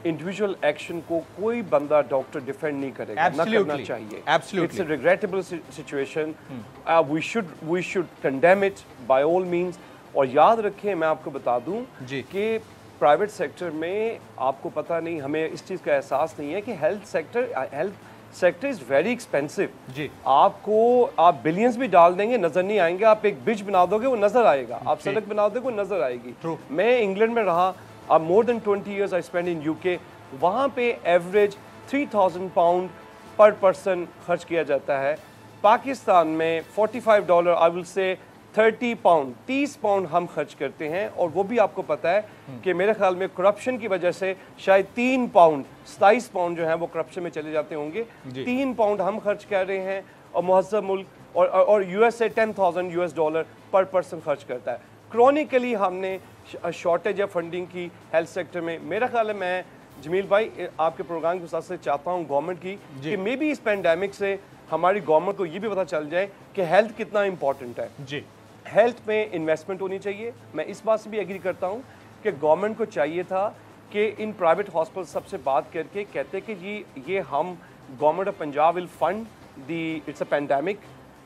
इंडिविजुअल एक्शन को कोई बंदा डॉक्टर डिफेंड नहीं करेगा, ना करना चाहिए। It's a regrettable situation, we should condemn it by all means. और याद रखें, मैं आपको बता दूं कि प्राइवेट सेक्टर में आपको पता नहीं, हमें इस चीज़ का एहसास नहीं है कि health sector is very expensive जी। आप बिलियंस भी डाल देंगे, नजर नहीं आएंगे। आप एक ब्रिज बना दोगे, वो नजर आएगा। आप सड़क बना दोगे, वो नजर आएगी। मैं इंग्लैंड में रहा, अब more than 20 years I spend in UK। वहाँ पे एवरेज 3000 पाउंड पर पर्सन खर्च किया जाता है। पाकिस्तान में $45, I will say 30 pound, 30 pound हम खर्च करते हैं। और वो भी आपको पता है कि मेरे ख्याल में करप्शन की वजह से शायद 3 पाउंड, 27 पाउंड जो है वो करप्शन में चले जाते होंगे। 3 पाउंड हम खर्च कर रहे हैं, और मुहज़्ज़ब मुल्क और USA $10,000 पर पर्सन खर्च करता है। क्रॉनिकली हमने शॉर्टेज है फंडिंग की हेल्थ सेक्टर में। मेरा ख्याल है, मैं जमील भाई आपके प्रोग्राम के साथ से चाहता हूँ गवर्नमेंट की कि मे बी इस पैंडेमिक से हमारी गवर्नमेंट को ये भी पता चल जाए कि हेल्थ कितना इंपॉर्टेंट है जी। हेल्थ में इन्वेस्टमेंट होनी चाहिए। मैं इस बात से भी एग्री करता हूँ कि गवर्नमेंट को चाहिए था कि इन प्राइवेट हॉस्पिटल सबसे बात करके कहते कि जी ये हम government of Punjab will fund the, it's a pandemic,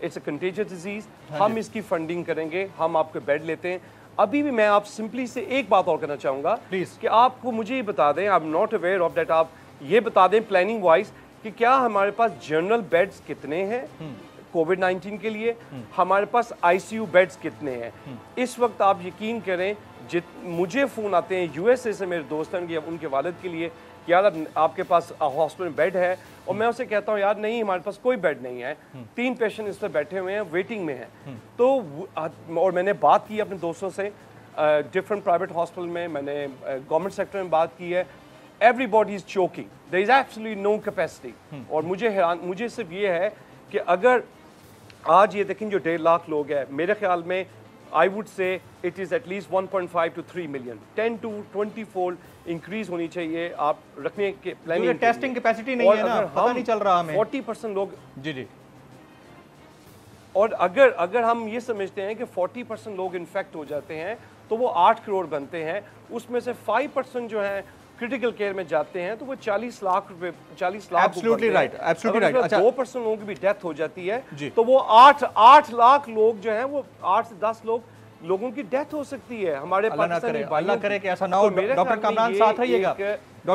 it's a contagious disease, हम इसकी फंडिंग करेंगे, हम आपके बेड लेते हैं। अभी भी मैं आप सिंपली से एक बात और करना चाहूँगा प्लीज़, कि आपको मुझे ये बता दें, I am not aware of that, आप ये बता दें प्लानिंग वाइज कि क्या हमारे पास जनरल बेड्स कितने हैं कोविड-19 के लिए, हमारे पास ICU बेड्स कितने हैं। इस वक्त आप यकीन करें, मुझे फ़ोन आते हैं USA से मेरे दोस्तों के, उनके वालिद के लिए, कि यार आपके पास हॉस्पिटल में बेड है, और मैं उसे कहता हूँ यार नहीं हमारे पास कोई बेड नहीं है, 3 पेशेंट इस पर बैठे हुए हैं, वेटिंग में हैं। तो और मैंने बात की अपने दोस्तों से डिफरेंट प्राइवेट हॉस्पिटल में, मैंने गवर्नमेंट सेक्टर में बात की है, everybody is choking, there is absolutely no capacity. और मुझे सिर्फ ये है कि अगर आज ये देखें जो 1.5 लाख लोग हैं, मेरे ख्याल में I would say it is at least 1.5 to 3 million, 10 to 20 fold increase होनी चाहिए आप रखने के प्लानिंग। टेस्टिंग कैपेसिटी नहीं है ना, पता नहीं चल रहा हमें। 40% लोग जी और अगर हम ये समझते हैं कि 40% लोग इन्फेक्ट हो जाते हैं तो वो 8 करोड़ बनते हैं, उसमें से 5% जो है क्रिटिकल केयर में जाते हैं तो वो 40 लाख रुपए, 40 lakh. Absolutely right, absolutely right. अच्छा 2% लोगों की भी डेथ हो जाती है तो वो 8 लाख लोग जो हैं वो 8 से 10 लोगों की डेथ हो सकती है हमारे पाकिस्तानी भाइयों। अल्लाह करे कि ऐसा ना हो। डॉक्टर कामरान साथ रहिएगा।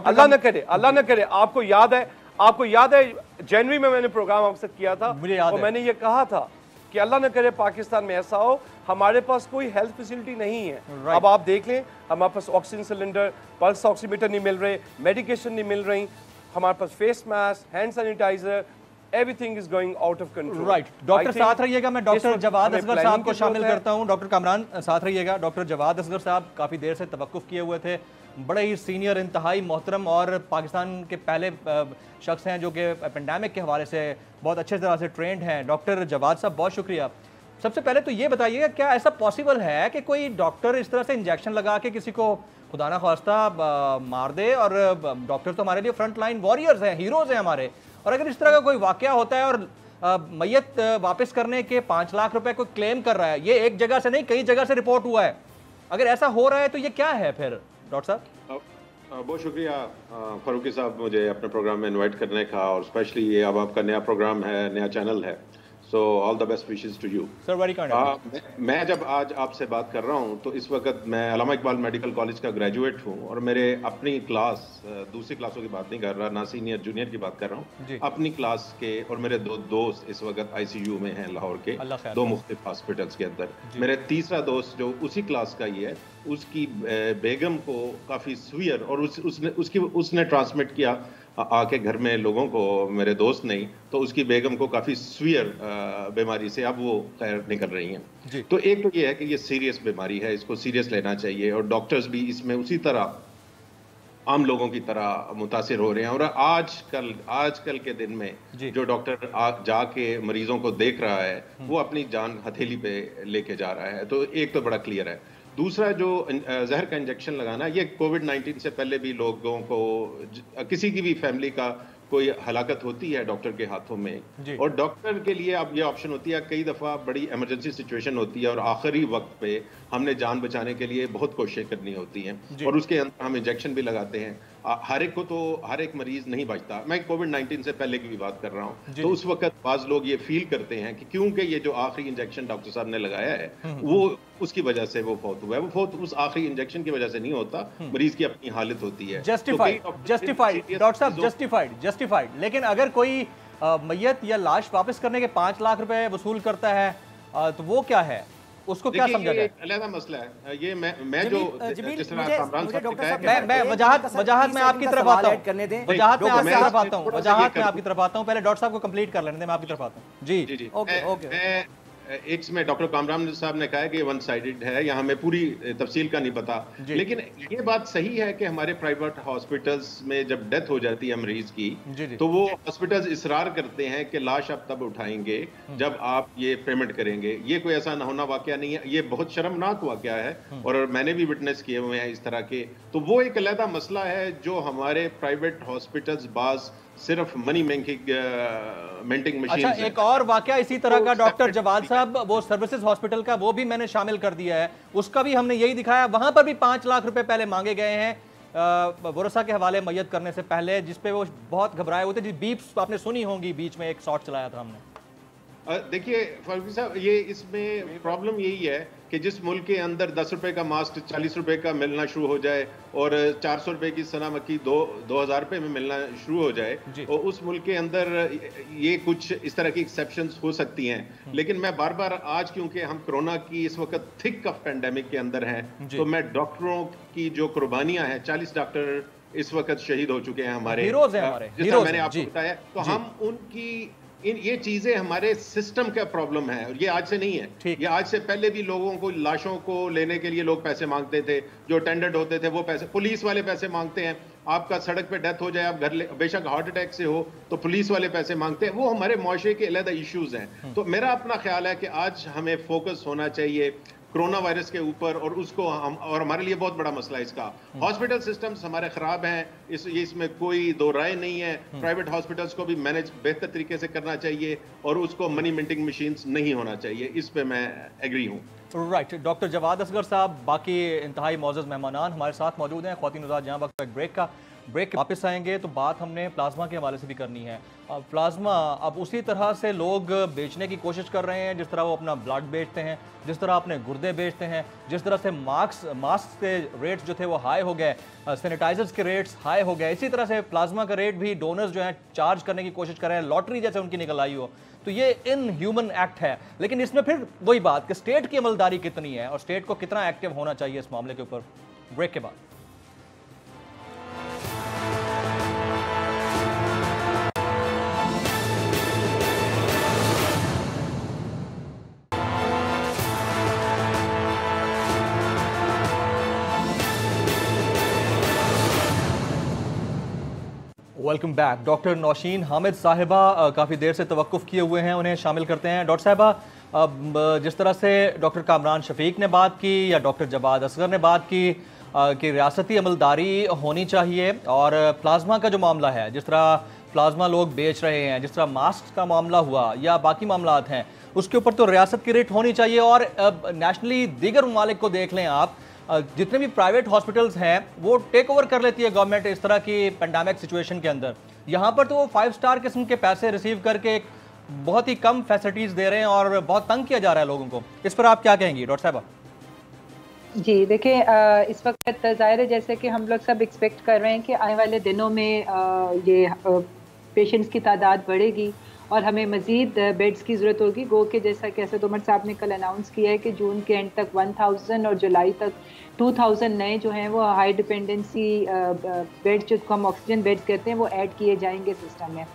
अल्लाह ना करे। आपको याद है जनवरी में मैंने प्रोग्राम आपसे किया था और मैंने ये कहा था कि अल्लाह न करे पाकिस्तान में ऐसा हो, हमारे पास कोई हेल्थ फैसिलिटी नहीं है। अब आप देख लें, हमारे पास ऑक्सीजन सिलेंडर, पल्स ऑक्सीमीटर नहीं मिल रहे, मेडिकेशन नहीं मिल रही, हमारे पास face mask, hand sanitiser, everything is going out of control. Right, doctor साथ रहिएगा। मैं डॉक्टर जवाद असगर साहब को शामिल करता हूं। डॉक्टर कामरान साथ रहिएगा। डॉक्टर जवाद असगर साहब काफी देर से तवक्कुफ किए हुए थे, बड़े ही सीनियर, इंतहाई मोहतरम और पाकिस्तान के पहले शख्स हैं जो कि पेंडेमिक के हवाले से बहुत अच्छे तरह से ट्रेंड हैं। डॉक्टर जवाद साहब बहुत शुक्रिया। सबसे पहले तो ये बताइएगा, क्या ऐसा पॉसिबल है कि कोई डॉक्टर इस तरह से इंजेक्शन लगा के किसी को खुदा ना ख्वास्ता मार दे? और डॉक्टर तो हमारे लिए फ्रंट लाइन वॉरियर्स हैं, हीरोज़ हैं हमारे, और अगर इस तरह का कोई वाकया होता है और मैयत वापस करने के 5 लाख रुपए कोई क्लेम कर रहा है, ये एक जगह से नहीं कई जगह से रिपोर्ट हुआ है, अगर ऐसा हो रहा है तो ये क्या है फिर डॉक्टर साहब? बहुत शुक्रिया फारूकी साहब मुझे अपने प्रोग्राम में इनवाइट करने का, और स्पेशली ये अब आपका नया प्रोग्राम है, नया चैनल है, so all the best wishes to you sir. Very kind. मैं जब आज आपसे बात कर रहा हूं तो इस वक्त मैं अल्लामा इकबाल मेडिकल कॉलेज का ग्रेजुएट हूं, और मेरे अपनी क्लास, दूसरी क्लासों की बात नहीं कर रहा, ना सीनियर जूनियर की बात कर रहा हूं, अपनी क्लास के, और मेरे 2 दोस्त इस वक्त ICU में हैं लाहौर के 2 मुख्तलिफ हॉस्पिटल्स के अंदर। मेरे तीसरा दोस्त जो उसी क्लास का ही है, उसकी बेगम को काफ़ी सीवियर, और उसने ट्रांसमिट किया आके घर में लोगों को, मेरे दोस्त नहीं, तो उसकी बेगम को काफ़ी सीवियर बीमारी से अब वो खैर निकल रही हैं। तो एक तो ये है कि ये सीरियस बीमारी है, इसको सीरियस लेना चाहिए, और डॉक्टर्स भी इसमें उसी तरह आम लोगों की तरह मुतासिर हो रहे हैं। और आजकल के दिन में जो डॉक्टर जाके मरीजों को देख रहा है वो अपनी जान हथेली पे लेके जा रहा है। तो एक तो बड़ा क्लियर है। दूसरा जो जहर का इंजेक्शन लगाना, ये कोविड-19 से पहले भी लोगों को, किसी की भी फैमिली का कोई हलाकत होती है डॉक्टर के हाथों में, और डॉक्टर के लिए अब ये ऑप्शन होती है, कई दफ़ा बड़ी इमरजेंसी सिचुएशन होती है और आखिरी वक्त पे हमने जान बचाने के लिए बहुत कोशिश करनी होती हैं, और उसके अंदर हम इंजेक्शन भी लगाते हैं। हर एक को तो हर एक मरीज नहीं बचता। मैं कोविड-19 से पहले की भी बात कर रहा हूँ, तो उस वक्त बाज लोग ये फील करते हैं कि क्योंकि ये जो आखिरी इंजेक्शन डॉक्टर साहब ने लगाया है वो उसकी वजह से वो फौत हुआ है, वो फौत उस आखिरी इंजेक्शन की वजह से नहीं होता, मरीज की अपनी हालत होती है। जस्टिफाइड डॉक्टर साहब, जस्टिफाइड। लेकिन अगर कोई मैयत या लाश वापस करने के 5 लाख रुपए वसूल करता है तो वो क्या है, उसको क्या समझा जाए? अलग मसला है ये। मैं जो जिस तरह कामरान साहब ने कहा, मैं वजाहत में आपकी तरफ आता हूँ, आपकी तरफ आता हूँ। पहले डॉक्टर साहब को कंप्लीट कर लेने दें, मैं आपकी तरफ आता हूँ। जी ओके। इसमें डॉक्टर कामरान साहब ने कहा है कि वन साइडेड है, यहाँ हमें पूरी तफसील का नहीं पता, लेकिन ये बात सही है कि हमारे प्राइवेट हॉस्पिटल्स में जब डेथ हो जाती है मरीज की, तो वो हॉस्पिटल्स इसरार करते हैं कि लाश आप तब उठाएंगे जब आप ये पेमेंट करेंगे। ये कोई ऐसा ना होना वाकया नहीं है, ये बहुत शर्मनाक वाकया है, और मैंने भी विटनेस किए हुए हैं इस तरह के। तो वो एक अलग मसला है जो हमारे प्राइवेट हॉस्पिटल्स बाज सिर्फ मनी मेंटिंग मशीन। अच्छा, एक और वाकया इसी तरह का डॉक्टर जवाद साहब, वो सर्विसेज हॉस्पिटल का, वो भी मैंने शामिल कर दिया है, उसका भी हमने यही दिखाया। वहां पर भी 5 लाख रुपए पहले मांगे गए हैं वरसा के हवाले मैयत करने से पहले, जिसपे वो बहुत घबराए हुए थे। जिस बीप्स आपने सुनी होंगी, बीच में एक शॉट चलाया था हमने। देखिए फारूकी साहब, ये इसमें प्रॉब्लम यही है कि जिस मुल्क के अंदर 10 रुपए का मास्क 40 रुपए का मिलना शुरू हो जाए, और 400 रुपए की सना मक्खी 2000 रुपए में मिलना शुरू हो जाए, और उस मुल्क के अंदर ये कुछ इस तरह की एक्सेप्शंस हो सकती हैं। लेकिन मैं बार बार आज, क्योंकि हम कोरोना की इस वक्त थिक ऑफ पेंडेमिक के अंदर हैं, तो मैं डॉक्टरों की जो कुर्बानियां हैं, 40 डॉक्टर इस वक्त शहीद हो चुके हैं हमारे हीरोज हैं हमारे, जितना मैंने आपको बताया। तो हम उनकी ये चीजें हमारे सिस्टम का प्रॉब्लम है, और ये आज से नहीं है। ये आज से पहले भी लोगों को, लाशों को लेने के लिए लोग पैसे मांगते थे, जो अटेंडेंट होते थे वो पैसे, पुलिस वाले पैसे मांगते हैं। आपका सड़क पे डेथ हो जाए, आप घर बेशक हार्ट अटैक से हो, तो पुलिस वाले पैसे मांगते हैं। वो हमारे मुआशरे के अलग इश्यूज हैं। तो मेरा अपना ख्याल है कि आज हमें फोकस होना चाहिए कोरोना वायरस के ऊपर, और उसको हम, और हमारे लिए बहुत बड़ा मसला है इसका, हॉस्पिटल सिस्टम्स हमारे खराब हैं, इसमें कोई दो राय नहीं है। प्राइवेट हॉस्पिटल्स को भी मैनेज बेहतर तरीके से करना चाहिए, और उसको मनी मिंटिंग मशीन्स नहीं होना चाहिए। इस पे मैं एग्री हूँ। राइट, डॉक्टर जवाद असगर साहब, बाकी इंतहाई मौजूद मेहमान हमारे साथ मौजूद हैं। ख्वातीन हज़रात, जहाँ वक्त ब्रेक वापस आएंगे तो बात हमने प्लाज्मा के हवाले से भी करनी है। प्लाज्मा अब उसी तरह से लोग बेचने की कोशिश कर रहे हैं जिस तरह वो अपना ब्लड बेचते हैं, जिस तरह अपने गुर्दे बेचते हैं, जिस तरह से मास्क के रेट्स जो थे वो हाई हो गए, सैनिटाइजर्स के रेट्स हाई हो गए, इसी तरह से प्लाज्मा का रेट भी डोनर्स जो हैं चार्ज करने की कोशिश कर रहे हैं, लॉटरी जैसे उनकी निकल आई हो। तो ये इन ह्यूमन एक्ट है, लेकिन इसमें फिर वही बात कि स्टेट की अमलदारी कितनी है और स्टेट को कितना एक्टिव होना चाहिए इस मामले के ऊपर। ब्रेक के बाद welcome back. Doctor Nausheen Hamid साहिबा काफ़ी देर से तवक्कुफ़ किए हुए हैं, उन्हें शामिल करते हैं। डॉक्टर साहिबा, जिस तरह से डॉक्टर कामरान शफीक ने बात की या डॉक्टर जवाद असगर ने बात की कि रियासती अमलदारी होनी चाहिए, और प्लाज्मा का जो मामला है, जिस तरह प्लाज्मा लोग बेच रहे हैं, जिस तरह मास्क का मामला हुआ या बाकी मामलात हैं, उसके ऊपर तो रियासत की रेट होनी चाहिए। और नेशनली दीगर ममालिक को देख लें आप, जितने भी प्राइवेट हॉस्पिटल्स हैं वो टेक ओवर कर लेती है गवर्नमेंट इस तरह की पेंडेमिक सिचुएशन के अंदर। यहाँ पर तो वो 5 स्टार किस्म के पैसे रिसीव करके एक बहुत ही कम फैसिलिटीज दे रहे हैं और बहुत तंग किया जा रहा है लोगों को। इस पर आप क्या कहेंगी डॉक्टर साहबा? जी देखिए, इस वक्त ज़ाहिर है जैसे कि हम लोग सब एक्सपेक्ट कर रहे हैं कि आने वाले दिनों में ये पेशेंट्स की तादाद बढ़ेगी और हमें मज़ीद बेड्स की ज़रूरत होगी। गो के जैसा कि असद उमर साहब ने कल अनाउंस किया है कि जून के एंड तक 1000 और जुलाई तक 2000 नए जो हैं वो हाई डिपेंडेंसी बेड्स, जो हम ऑक्सीजन बेड्स कहते हैं, वो ऐड किए जाएंगे सिस्टम में।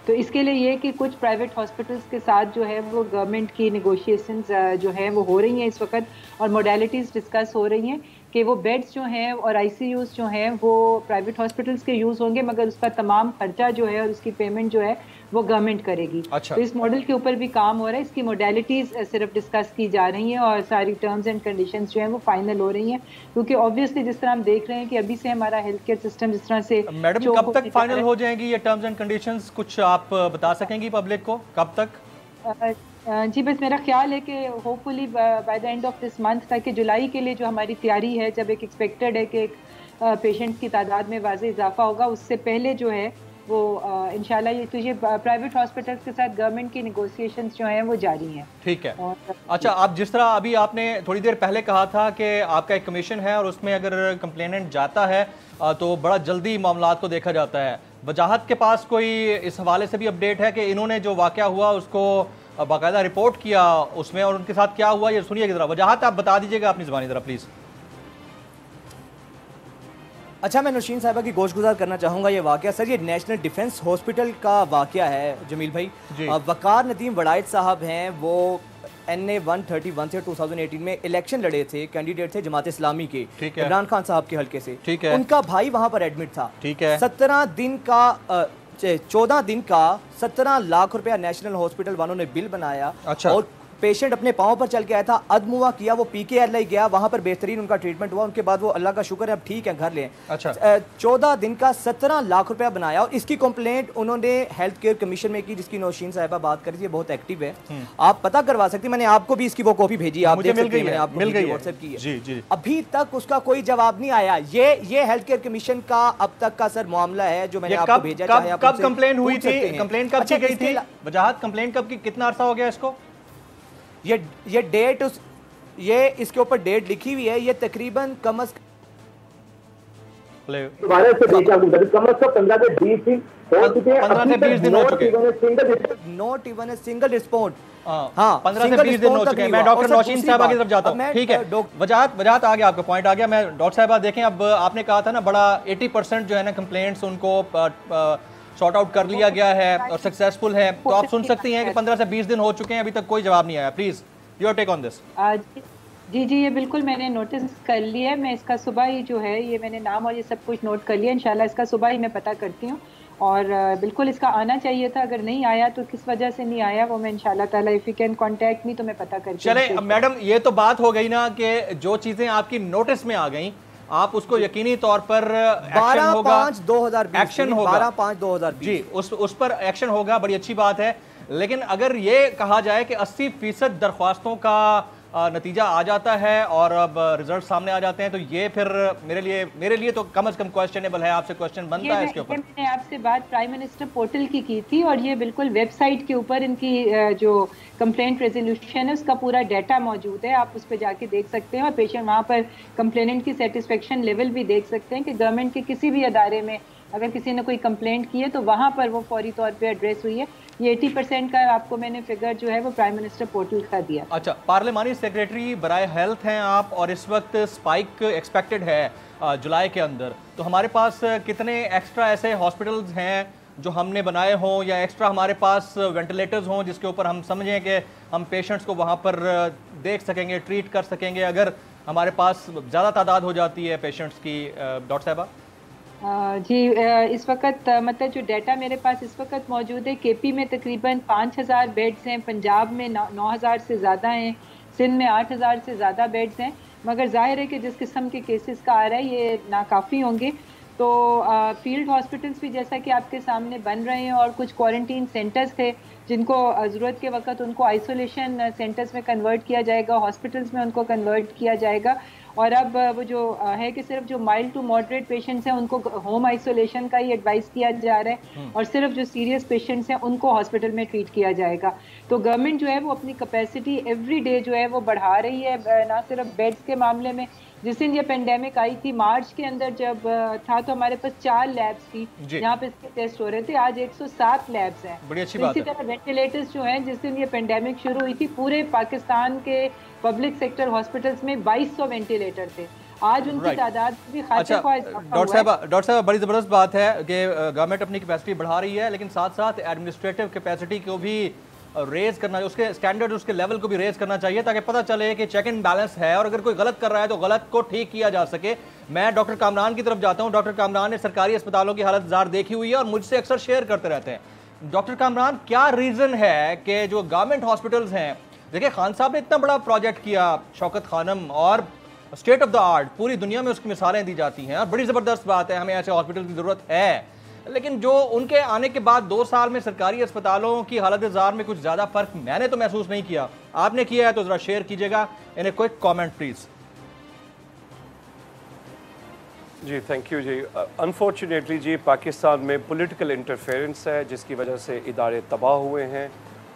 तो इसके लिए ये कि कुछ प्राइवेट हॉस्पिटल्स के साथ जो है वो गवर्नमेंट की निगोशिएशंस जो है वो हो रही हैं इस वक्त, और मोडेलिटीज़ डिस्कस हो रही हैं कि वो बेड्स जो हैं और ICUs जो हैं वो प्राइवेट हॉस्पिटल्स के यूज़ होंगे, मगर उसका तमाम खर्चा जो है और उसकी पेमेंट जो है वो गवर्नमेंट करेगी। अच्छा। तो इस मॉडल के ऊपर भी काम हो रहा है, इसकी मोडेलिटीज सिर्फ डिस्कस की जा रही हैं और सारी टर्म्स एंड कंडीशंस जो हैं वो फाइनल हो रही हैं, क्योंकि ऑब्वियसली जिस तरह हम देख रहे हैं कि अभी से हमारा हेल्थ केयर सिस्टम जिस तरह से मैडम कब तक फाइनल हो जाएंगी ये टर्म्स एंड कंडीशंस, कुछ आप बता सकेंगी पब्लिक को कब तक? जी बस मेरा ख्याल है कि hopefully by the end of this month, ताकि जुलाई के लिए जो हमारी तैयारी है, जब एक एक्सपेक्टेड है कि एक पेशेंट्स की तादाद में वाज़ेह इजाफा होगा, उससे पहले जो है वो इंशाल्लाह ये तो ये प्राइवेट हॉस्पिटल्स के साथ गवर्नमेंट की नेगोशिएशंस जो हैं वो जारी हैं। ठीक है। अच्छा, आप जिस तरह अभी आपने थोड़ी देर पहले कहा था कि आपका एक कमीशन है और उसमें अगर कंप्लेनेंट जाता है तो बड़ा जल्दी मामलात को देखा जाता है, वजाहत के पास कोई इस हवाले से भी अपडेट है कि इन्होंने जो वाक़या हुआ उसको बाकायदा रिपोर्ट किया उसमें, और उनके साथ क्या हुआ ये सुनिए जरा, वजाहत आप बता दीजिएगा अपनी ज़बानी ज़रा प्लीज़। अच्छा, मैं नौशीन साहिबा की गोशगुजार करना चाहूँगा ये वाक़या। सर ये नेशनल डिफेंस हॉस्पिटल का वाक़या है जमील भाई। वकार नदीम वड़ाइट साहब हैं, वो NA 131 से 2018 में इलेक्शन लड़े थे, कैंडिडेट थे जमात इस्लामी के, इमरान खान साहब के हल्के से। ठीक है। उनका भाई वहाँ पर एडमिट था। ठीक है। 14 दिन का 17 लाख रुपया नेशनल हॉस्पिटल वालों ने बिल बनाया। अच्छा। और पेशेंट अपने पाँव पर चल के आया था, अदमुआ किया, वो PKLI गया, वहाँ पर बेहतरीन उनका ट्रीटमेंट हुआ, उनके बाद वो अल्लाह का शुक्र है अब ठीक है, घर लें। अच्छा। 14 दिन का 17 लाख रुपया बनाया, और इसकी कंप्लेंट उन्होंने हेल्थ केयर कमीशन में की, जिसकी नौशीन साहिबा बात कर रही थी, बहुत एक्टिव है, आप पता करवा सकती, मैंने आपको भी इसकी वो कॉपी भेजी, आप देख सकते हैं, मैंने आपको व्हाट्सएप की है। जी जी। अभी तक उसका कोई जवाब नहीं आया। ये हेल्थ केयर कमीशन का अब तक का सर मामला है जो मैंने आपको भेजा। कब कंप्लेंट हुई थी, कंप्लेंट कब की गई थी, वजाहत कंप्लेंट कब की, कितना अरसा हो गया इसको? ये डेट ये इसके ऊपर डेट लिखी हुई है, ये तकरीबन दोबारा से देखें आपको कम से कम 15 से 20 दिन हो चुके हैं, 15 से 20 दिन हो चुके हैं, not even a single respond. हाँ 15 से 20 दिन हो चुके हैं। मैं डॉक्टर नौशीन साहबा की तरफ जाता हूँ। ठीक है, वजाहत आ गया, आपका पॉइंट आ गया। मैं डॉक्टर साहबा देखें, अब आपने कहा था ना बड़ा 80% जो है ना कंप्लेंट्स उनको सॉर्ट आउट कर लिया गया है और सक्सेसफुल है, तो आप सुन सकती हैं कि 15 से 20 दिन हो चुके हैं, अभी तक कोई जवाब नहीं आया। Please your take on this. जी जी, ये बिल्कुल मैंने नोटिस कर लिया है। मैं इसका सुबह ही जो है ये मैंने नाम और ये सब कुछ नोट कर लिया। इंशाल्लाह इसका सुबह ही मैं पता करती हूँ और बिल्कुल इसका आना चाहिए था। अगर नहीं आया तो किस वजह से नहीं आया वो मैं इंशाल्लाह ताला if you can contact me तो मैं पता करती हूँ। चले मैडम, ये तो बात हो गई ना कि जो चीजें आपकी नोटिस में आ गई आप उसको यकीनी तौर पर एक्शन होगा, 12/5/2020 एक्शन होगा 12/5/2020 जी, उस पर एक्शन होगा, बड़ी अच्छी बात है। लेकिन अगर ये कहा जाए कि 80% दरख्वास्तों का नतीजा आ जाता है और अब रिजल्ट सामने आ जाते हैं, तो ये फिर मेरे लिए तो कम से कम क्वेश्चनेबल है। आपसे क्वेश्चन बनता है इसके ऊपर। मैंने आपसे बात प्राइम मिनिस्टर पोर्टल की थी और ये बिल्कुल वेबसाइट के ऊपर इनकी जो कंप्लेंट रेजोल्यूशन है उसका पूरा डाटा मौजूद है। आप उस पर जाके देख सकते हैं और पेशेंट वहाँ पर कंप्लेनेंट की सेटिस्फेक्शन लेवल भी देख सकते हैं कि गवर्नमेंट के किसी भी अदारे में अगर किसी ने कोई कंप्लेंट की है तो वहाँ पर वो फौरी तौर पे एड्रेस हुई है। ये 80% का आपको मैंने फिगर जो है वो प्राइम मिनिस्टर पोर्टल का दिया। अच्छा, पार्लिमानी सेक्रेटरी बराए हेल्थ हैं आप और इस वक्त स्पाइक एक्सपेक्टेड है जुलाई के अंदर, तो हमारे पास कितने एक्स्ट्रा ऐसे हॉस्पिटल्स हैं जो हमने बनाए हों या एक्स्ट्रा हमारे पास वेंटिलेटर्स हों जिसके ऊपर हम समझें कि हम पेशेंट्स को वहाँ पर देख सकेंगे, ट्रीट कर सकेंगे अगर हमारे पास ज़्यादा तादाद हो जाती है पेशेंट्स की? डॉक्टर साहबा जी, इस वक्त मतलब जो डाटा मेरे पास इस वक्त मौजूद है, केपी में तकरीबन 5000 बेड्स हैं, पंजाब में 9000 से ज़्यादा हैं, सिंध में 8000 से ज़्यादा बेड्स हैं। मगर जाहिर है कि जिस किस्म के केसेस का आ रहा है ये नाकाफ़ी होंगे। तो फील्ड हॉस्पिटल्स भी जैसा कि आपके सामने बन रहे हैं और कुछ क्वारंटीन सेंटर्स थे जिनको ज़रूरत के वक्त उनको आइसोलेशन सेंटर्स में कन्वर्ट किया जाएगा, हॉस्पिटल्स में उनको कन्वर्ट किया जाएगा। और अब वो जो है कि सिर्फ जो माइल्ड टू मॉडरेट पेशेंट्स हैं उनको होम आइसोलेशन का ही एडवाइस किया जा रहा है और सिर्फ जो सीरियस पेशेंट्स हैं उनको हॉस्पिटल में ट्रीट किया जाएगा। तो गवर्नमेंट जो है वो अपनी कैपेसिटी एवरी डे जो है वो बढ़ा रही है, ना सिर्फ बेड्स के मामले में। जिस दिन ये पेंडेमिक आई थी मार्च के अंदर जब था तो हमारे पास 4 लैब्स थी जहाँ पे इसके टेस्ट हो रहे थे, आज 107 लैब्स हैं। बड़ी अच्छी बात है। इसी तरह वेंटिलेटर्स जो हैं, जिस दिन ये पेंडेमिक शुरू हुई थी पूरे पाकिस्तान के पब्लिक सेक्टर हॉस्पिटल्स में 2200 वेंटिलेटर थे, आज उनकी तादाद भी अच्छा, डॉक्टर साहब बड़ी ज़बरदस्त बात है कि गवर्नमेंट अपनी कैपेसिटी बढ़ा रही है, लेकिन साथ साथ एडमिनिस्ट्रेटिव कैपेसिटी को भी रेज करना, उसके स्टैंडर्ड उसके लेवल को भी रेज करना चाहिए ताकि पता चले कि चेक एंड बैलेंस है और अगर कोई गलत कर रहा है तो गलत को ठीक किया जा सके। मैं डॉक्टर कामरान की तरफ जाता हूं। डॉक्टर कामरान ने सरकारी अस्पतालों की हालत जार देखी हुई है और मुझसे अक्सर शेयर करते रहते हैं। डॉक्टर कामरान, क्या रीजन है कि जो गवर्नमेंट हॉस्पिटल्स हैं, देखिए खान साहब ने इतना बड़ा प्रोजेक्ट किया, शौकत खानम, और स्टेट ऑफ द आर्ट, पूरी दुनिया में उसकी मिसालें दी जाती हैं और बड़ी ज़बरदस्त बात है, हमें ऐसे हॉस्पिटल की ज़रूरत है। लेकिन जो उनके आने के बाद 2 साल में सरकारी अस्पतालों की हालत जार में कुछ ज़्यादा फर्क मैंने तो महसूस नहीं किया, आपने किया है तो ज़रा शेयर कीजिएगा in a quick comment please. जी थैंक यू जी। अनफॉर्चुनेटली जी पाकिस्तान में पॉलिटिकल इंटरफेरेंस है जिसकी वजह से इदारे तबाह हुए हैं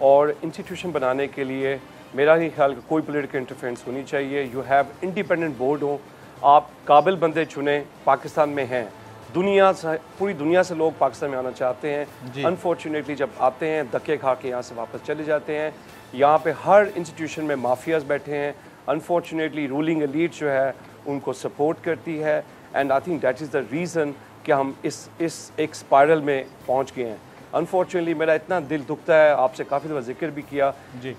और इंस्टीट्यूशन बनाने के लिए मेरा ही ख्याल कोई पॉलिटिकल इंटरफेरेंस होनी चाहिए। यू हैव इंडिपेंडेंट बोर्ड हो, आप काबिल बंदे चुने, पाकिस्तान में हैं, दुनिया से, पूरी दुनिया से लोग पाकिस्तान में आना चाहते हैं। अनफॉर्चुनेटली जब आते हैं धक्के खा के यहाँ से वापस चले जाते हैं। यहाँ पे हर इंस्टीट्यूशन में माफियाज बैठे हैं। अनफॉर्चुनेटली रूलिंग एलीट जो है उनको सपोर्ट करती है and I think that is the reason कि हम इस एक स्पायरल में पहुँच गए हैं। अनफॉर्चुनेटली मेरा इतना दिल दुखता है, आपसे काफ़ी दफ़ा जिक्र भी किया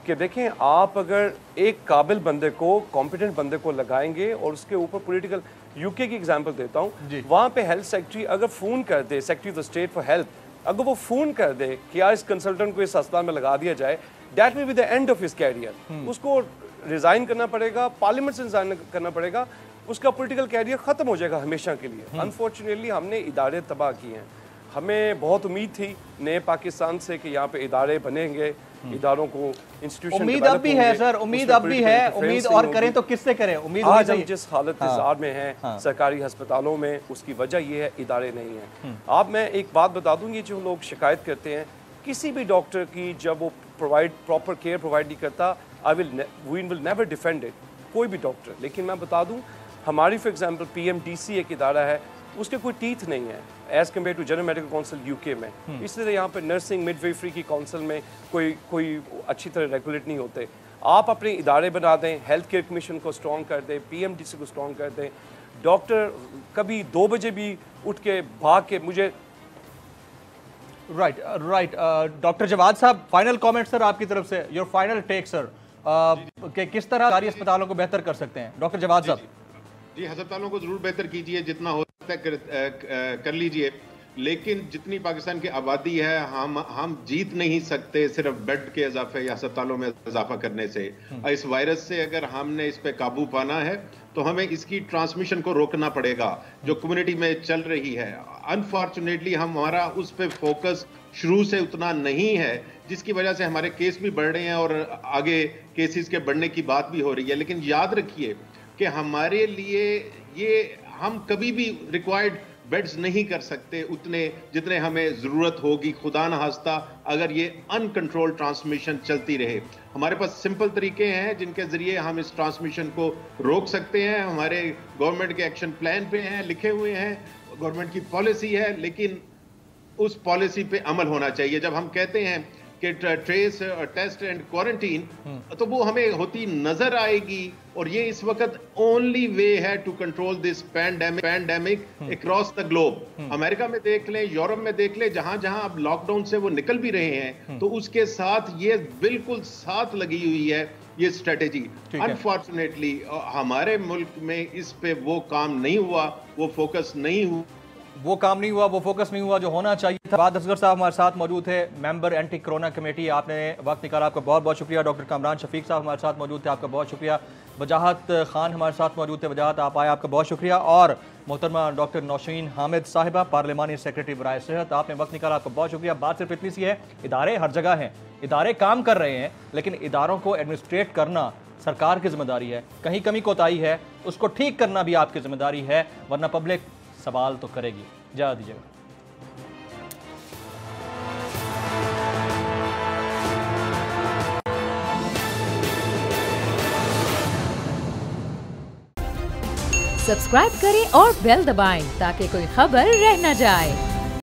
कि देखें आप अगर एक काबिल बंदे को, कॉम्पिटेंट बंदे को लगाएंगे और उसके ऊपर पॉलिटिकल, यूके की एग्जांपल देता हूँ, वहाँ पे हेल्थ सेक्रेटरी अगर फ़ोन कर दे, secretary of the state for health, अगर वो फ़ोन कर दे कि यार इस कंसल्टेंट को इस अस्पताल में लगा दिया जाए, that will be the end of his career. उसको रिज़ाइन करना पड़ेगा, पार्लियामेंट से रिज़ाइन करना पड़ेगा, उसका पॉलिटिकल कैरियर ख़त्म हो जाएगा हमेशा के लिए। अनफॉर्चुनेटली हमने इदारे तबाह किए हैं। हमें बहुत उम्मीद थी नए पाकिस्तान से कि यहाँ पे इदारे बनेंगे, इदारों को इंस्टीट्यूशन, उम्मीद अब भी है सर, उम्मीद अब भी है, उम्मीद और करें तो किससे करें? उम्मीद आज हम जिस हालत जार में हैं सरकारी अस्पतालों में, उसकी वजह ये है इदारे नहीं हैं। आप मैं एक बात बता दूँ, ये जो लोग शिकायत करते हैं किसी भी डॉक्टर की, जब वो प्रॉपर केयर प्रोवाइड नहीं करता, we will never defend it, कोई भी डॉक्टर। लेकिन मैं बता दूँ हमारी फॉर एग्जांपल PMDC एक इदारा है उसके कोई टीथ नहीं है as compare to general medical council UK में। इसलिए यहाँ पे नर्सिंग मिडवाइफरी की काउंसिल में कोई अच्छी तरह रेगुलेट नहीं होते। आप अपने इदारे बना दें, हेल्थ केयर कमीशन को स्ट्रॉन्ग कर दें, PMDC को स्ट्रॉन्ग कर दें। डॉक्टर कभी 2 बजे भी उठ के भाग के मुझे राइट डॉक्टर जवाद साहब, फाइनल कमेंट सर आपकी तरफ से, योर फाइनल टेक सर, कि किस तरह सरकारी अस्पतालों को बेहतर कर सकते हैं डॉक्टर जवाद साहब? जी, अस्पतालों को जरूर बेहतर कीजिए, जितना हो सकता है कर लीजिए, लेकिन जितनी पाकिस्तान की आबादी है हम जीत नहीं सकते सिर्फ बेड के इजाफे या अस्पतालों में इजाफा करने से। इस वायरस से अगर हमने इस पे काबू पाना है तो हमें इसकी ट्रांसमिशन को रोकना पड़ेगा जो कम्युनिटी में चल रही है। अनफॉर्चुनेटली हमारा उस पे फोकस शुरू से उतना नहीं है, जिसकी वजह से हमारे केस भी बढ़ रहे हैं और आगे केसेस के बढ़ने की बात भी हो रही है। लेकिन याद रखिए कि हमारे लिए ये हम कभी भी रिक्वायर्ड बेड्स नहीं कर सकते उतने जितने हमें जरूरत होगी, खुदा न खास्ता अगर ये अनकंट्रोल्ड ट्रांसमिशन चलती रहे। हमारे पास सिंपल तरीके हैं जिनके जरिए हम इस ट्रांसमिशन को रोक सकते हैं। हमारे गवर्नमेंट के एक्शन प्लान पे हैं, लिखे हुए हैं, गवर्नमेंट की पॉलिसी है, लेकिन उस पॉलिसी पे अमल होना चाहिए। जब हम कहते हैं कि ट्रेस, टेस्ट एंड क्वारंटीन, तो वो हमें होती नजर आएगी और ये इस वक्त ओनली वे है to control this pandemic across the globe. America में देख लें, यूरोप में देख लें, जहां जहां अब लॉकडाउन से वो निकल भी रहे हैं, तो उसके साथ ये बिल्कुल साथ लगी हुई है ये स्ट्रेटेजी। अनफॉर्चुनेटली हमारे मुल्क में इस पे वो काम नहीं हुआ, वो फोकस नहीं हुआ, वो फोकस नहीं हुआ जो होना चाहिए था। जवाद असगर साहब हमारे साथ मौजूद थे, मेंबर एंटी कोरोना कमेटी, आपने वक्त निकाला, आपका बहुत बहुत शुक्रिया। डॉक्टर कामरान शफीक साहब हमारे साथ मौजूद थे, आपका बहुत शुक्रिया। वजाहत खान हमारे साथ मौजूद थे, वजाहत आप आए, आपका बहुत शुक्रिया। और मोहतरमा डॉक्टर नौशीन हामिद साहिबा, पार्लिमानी सेक्रेटरी बराए सेहत, आपने वक्त निकाला, आपका बहुत शुक्रिया। बात सिर्फ इतनी सी है, इदारे हर जगह हैं, इदारे काम कर रहे हैं, लेकिन इदारों को एडमिनिस्ट्रेट करना सरकार की जिम्मेदारी है। कहीं कमी कोताही है, उसको ठीक करना भी आपकी जिम्मेदारी है, वरना पब्लिक सवाल तो करेगी। जा दीजिएगा। सब्सक्राइब करें और बेल दबाएं ताकि कोई खबर रह न जाए।